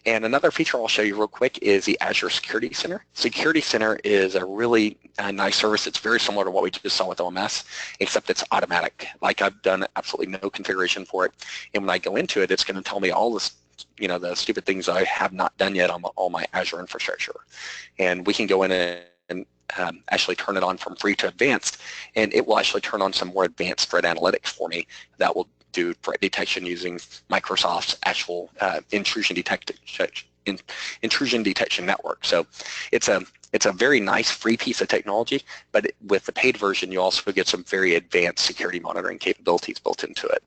And another feature I'll show you real quick is the Azure Security Center. Security Center is a really nice service. It's very similar to what we just saw with OMS, except it's automatic. Like I've done absolutely no configuration for it. And when I go into it, it's going to tell me all this, the stupid things I have not done yet on all my Azure infrastructure. And we can go in and actually turn it on from free to advanced, and it will actually turn on some more advanced threat analytics for me that will do threat detection using Microsoft's actual intrusion detection network. So it's a very nice free piece of technology, but with the paid version, you also get some very advanced security monitoring capabilities built into it.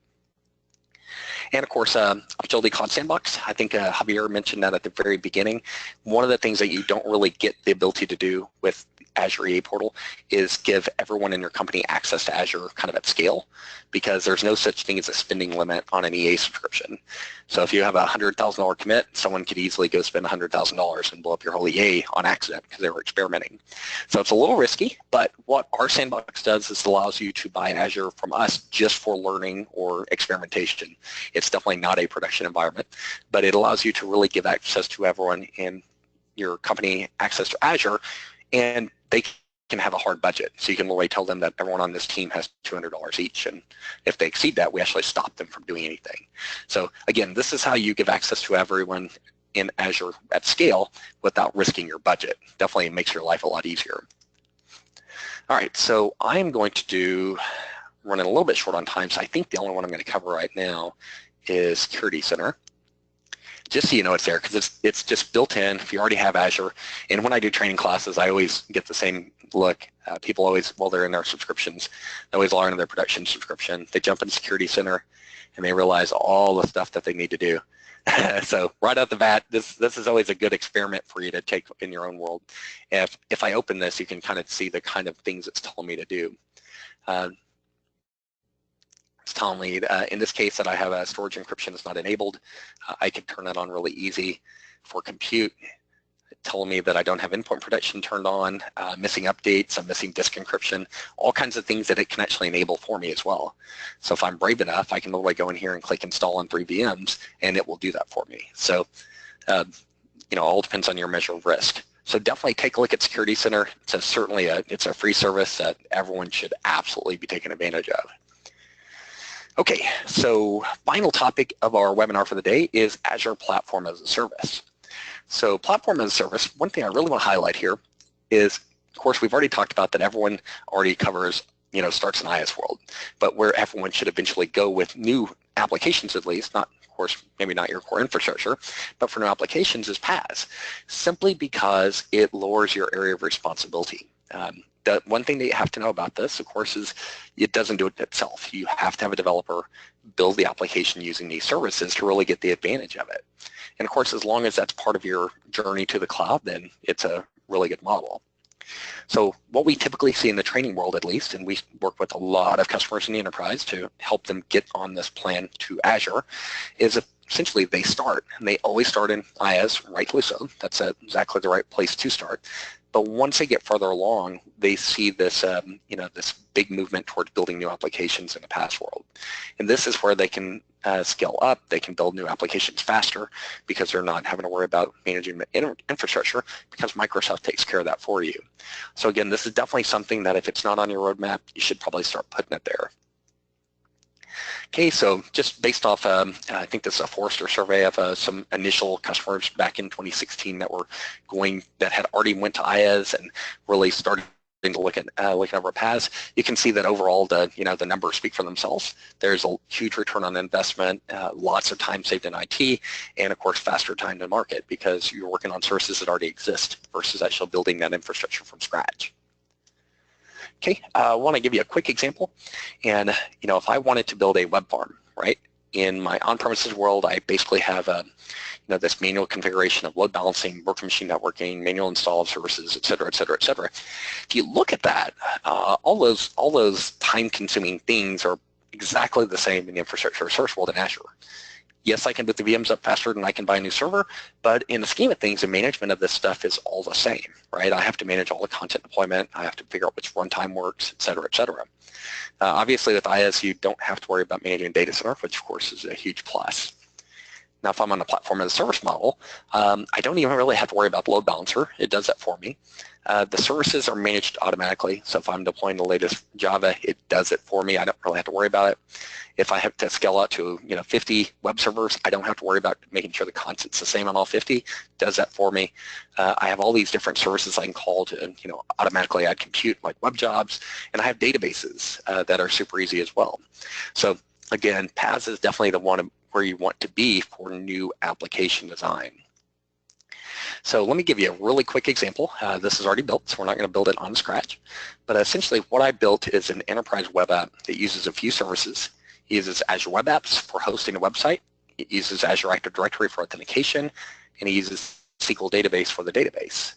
And of course, Opsgility Cloud Sandbox. I think Javier mentioned that at the very beginning. One of the things that you don't really get the ability to do with Azure EA Portal is give everyone in your company access to Azure kind of at scale, because there's no such thing as a spending limit on an EA subscription. So if you have a $100,000 commit, someone could easily go spend $100,000 and blow up your whole EA on accident because they were experimenting. So it's a little risky, but what our sandbox does is allows you to buy Azure from us just for learning or experimentation. It's definitely not a production environment, but it allows you to really give access to everyone in your company access to Azure, and they can have a hard budget. So you can literally tell them that everyone on this team has $200 each, and if they exceed that, we actually stop them from doing anything. So again, this is how you give access to everyone in Azure at scale without risking your budget. Definitely makes your life a lot easier. All right, so I'm going to running a little bit short on time, so I think the only one I'm going to cover right now is Security Center. Just so you know it's there, because it's just built in if you already have Azure. And when I do training classes, I always get the same look. People always, while they're in their subscriptions, they always learn their production subscription. They jump in Security Center and they realize all the stuff that they need to do. So right out the bat, this is always a good experiment for you to take in your own world. If I open this, you can kind of see the kind of things it's telling me to do. It's telling me in this case that I have a storage encryption is not enabled. I can turn that on really easy. For compute, it's telling me that I don't have endpoint protection turned on, missing updates, I'm missing disk encryption, all kinds of things that it can actually enable for me as well. So if I'm brave enough, I can literally go in here and click install on 3 VMs, and it will do that for me. So, all depends on your measure of risk. So definitely take a look at Security Center. It's a free service that everyone should absolutely be taking advantage of. Okay, so final topic of our webinar for the day is Azure Platform as a Service. So Platform as a Service, one thing I really want to highlight here is, of course, we've already talked about that everyone already covers, starts in IaaS world, but where everyone should eventually go with new applications at least, not, of course, maybe not your core infrastructure, but for new applications is PaaS, simply because it lowers your area of responsibility. The one thing that you have to know about this, of course, is it doesn't do it itself. You have to have a developer build the application using these services to really get the advantage of it. And of course, as long as that's part of your journey to the cloud, then it's a really good model. So what we typically see in the training world, at least, and we work with a lot of customers in the enterprise to help them get on this plan to Azure, is essentially they start, and they always start in IaaS, rightfully so. That's exactly the right place to start. But once they get further along, they see this, this big movement towards building new applications in the PaaS world. And this is where they can scale up. They can build new applications faster because they're not having to worry about managing the infrastructure, because Microsoft takes care of that for you. So again, this is definitely something that if it's not on your roadmap, you should probably start putting it there. Okay, so just based off, I think this is a Forrester survey of some initial customers back in 2016 that had already went to IaaS and really started to looking over PaaS, you can see that overall the numbers speak for themselves. There's a huge return on investment, lots of time saved in IT, and of course faster time to market because you're working on services that already exist versus actually building that infrastructure from scratch. Okay, I want to give you a quick example, and if I wanted to build a web farm, right? In my on-premises world, I basically have this manual configuration of load balancing, virtual machine networking, manual install of services, et cetera, et cetera, et cetera. If you look at that, all those time-consuming things are exactly the same in the infrastructure-as-a-service world in Azure. Yes, I can put the VMs up faster than I can buy a new server, but in the scheme of things, the management of this stuff is all the same, right? I have to manage all the content deployment. I have to figure out which runtime works, et cetera, et cetera. Obviously, with IaaS, you don't have to worry about managing data center, which of course is a huge plus. Now, if I'm on a platform as a service model, I don't even really have to worry about the load balancer. It does that for me. The services are managed automatically, so if I'm deploying the latest Java, it does it for me. I don't really have to worry about it. If I have to scale out to 50 web servers, I don't have to worry about making sure the content's the same on all 50. It does that for me. I have all these different services I can call to automatically add compute like web jobs, and I have databases that are super easy as well. So again, PaaS is definitely the one where you want to be for new application design. So let me give you a really quick example. This is already built, so we're not going to build it on scratch. But essentially what I built is an enterprise web app that uses a few services. It uses Azure Web Apps for hosting a website. It uses Azure Active Directory for authentication, and it uses SQL database for the database.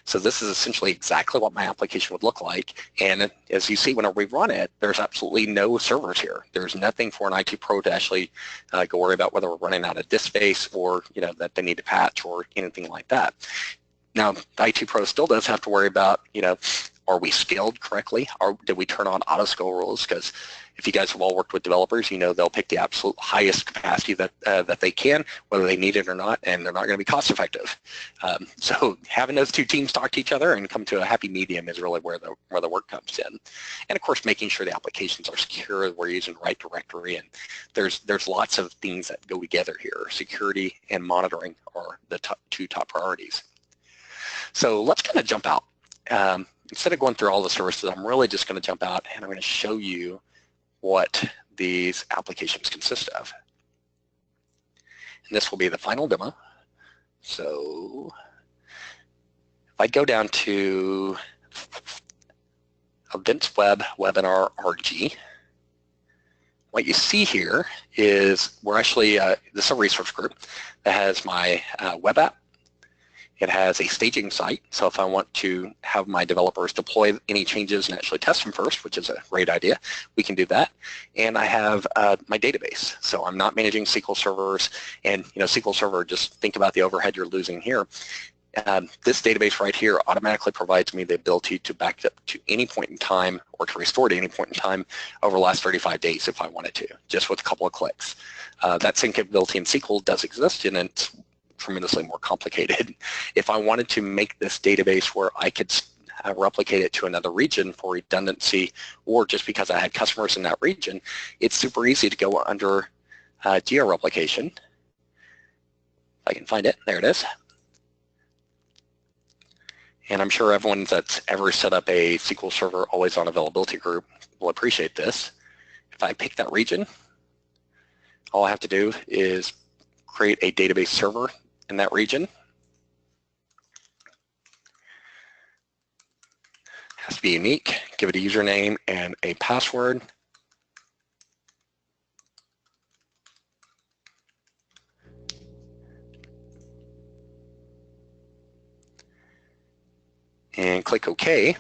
So this is essentially exactly what my application would look like. And as you see, when we run it, there's absolutely no servers here. There's nothing for an IT pro to actually go worry about whether we're running out of disk space or that they need to patch or anything like that. Now, the IT pro still does have to worry about, are we scaled correctly? Or did we turn on auto scale rules? Because if you guys have all worked with developers, they'll pick the absolute highest capacity that they can, whether they need it or not, and they're not going to be cost effective. So having those two teams talk to each other and come to a happy medium is really where the work comes in. And of course, making sure the applications are secure, we're using the right directory, and there's lots of things that go together here. Security and monitoring are the two top priorities. So let's kind of jump out. Instead of going through all the services, I'm really just going to jump out and I'm going to show you what these applications consist of. And this will be the final demo. So if I go down to Events Web Webinar RG, what you see here is we're actually, this is a resource group that has my web app. It has a staging site, so if I want to have my developers deploy any changes and actually test them first, which is a great idea, we can do that. And I have my database, so I'm not managing SQL servers, and SQL Server, just think about the overhead you're losing here. This database right here automatically provides me the ability to back up to any point in time or to restore to any point in time over the last 35 days if I wanted to, just with a couple of clicks. That same capability in SQL does exist, and it's tremendously more complicated. If I wanted to make this database where I could replicate it to another region for redundancy, or just because I had customers in that region, it's super easy to go under geo-replication. If I can find it, there it is. And I'm sure everyone that's ever set up a SQL Server always on availability group will appreciate this. If I pick that region, all I have to do is create a database server in that region. Has to be unique, give it a username and a password. And click OK.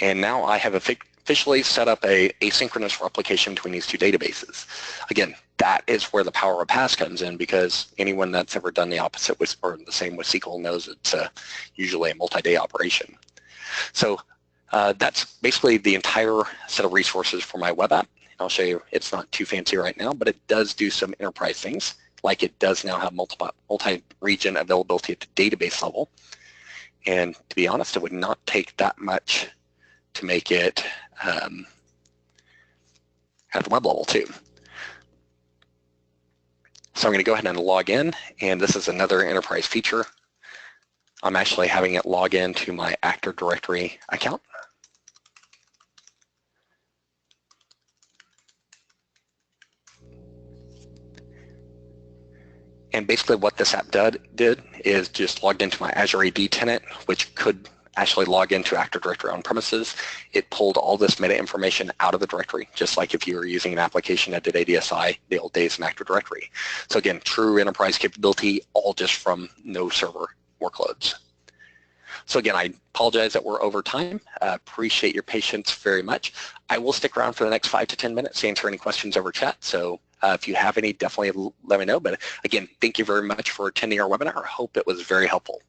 And now I have officially set up a asynchronous replication between these two databases. Again, that is where the power of PaaS comes in, because anyone that's ever done the opposite with, or the same with SQL knows it's usually a multi-day operation. So that's basically the entire set of resources for my web app. I'll show you, it's not too fancy right now, but it does do some enterprise things, like it does now have multi-region availability at the database level. And to be honest, it would not take that much to make it at the web level too. So I'm going to go ahead and log in, and this is another enterprise feature. I'm actually having it log into my Active Directory account. And basically what this app did is just logged into my Azure AD tenant, which could actually log into Active Directory on premises. It pulled all this meta information out of the directory, just like if you were using an application that did ADSI the old days in Active Directory. So again, true enterprise capability, all just from no server workloads. So again, I apologize that we're over time. Appreciate your patience very much. I will stick around for the next 5 to 10 minutes to answer any questions over chat. So if you have any, definitely let me know. But again, thank you very much for attending our webinar. I hope it was very helpful.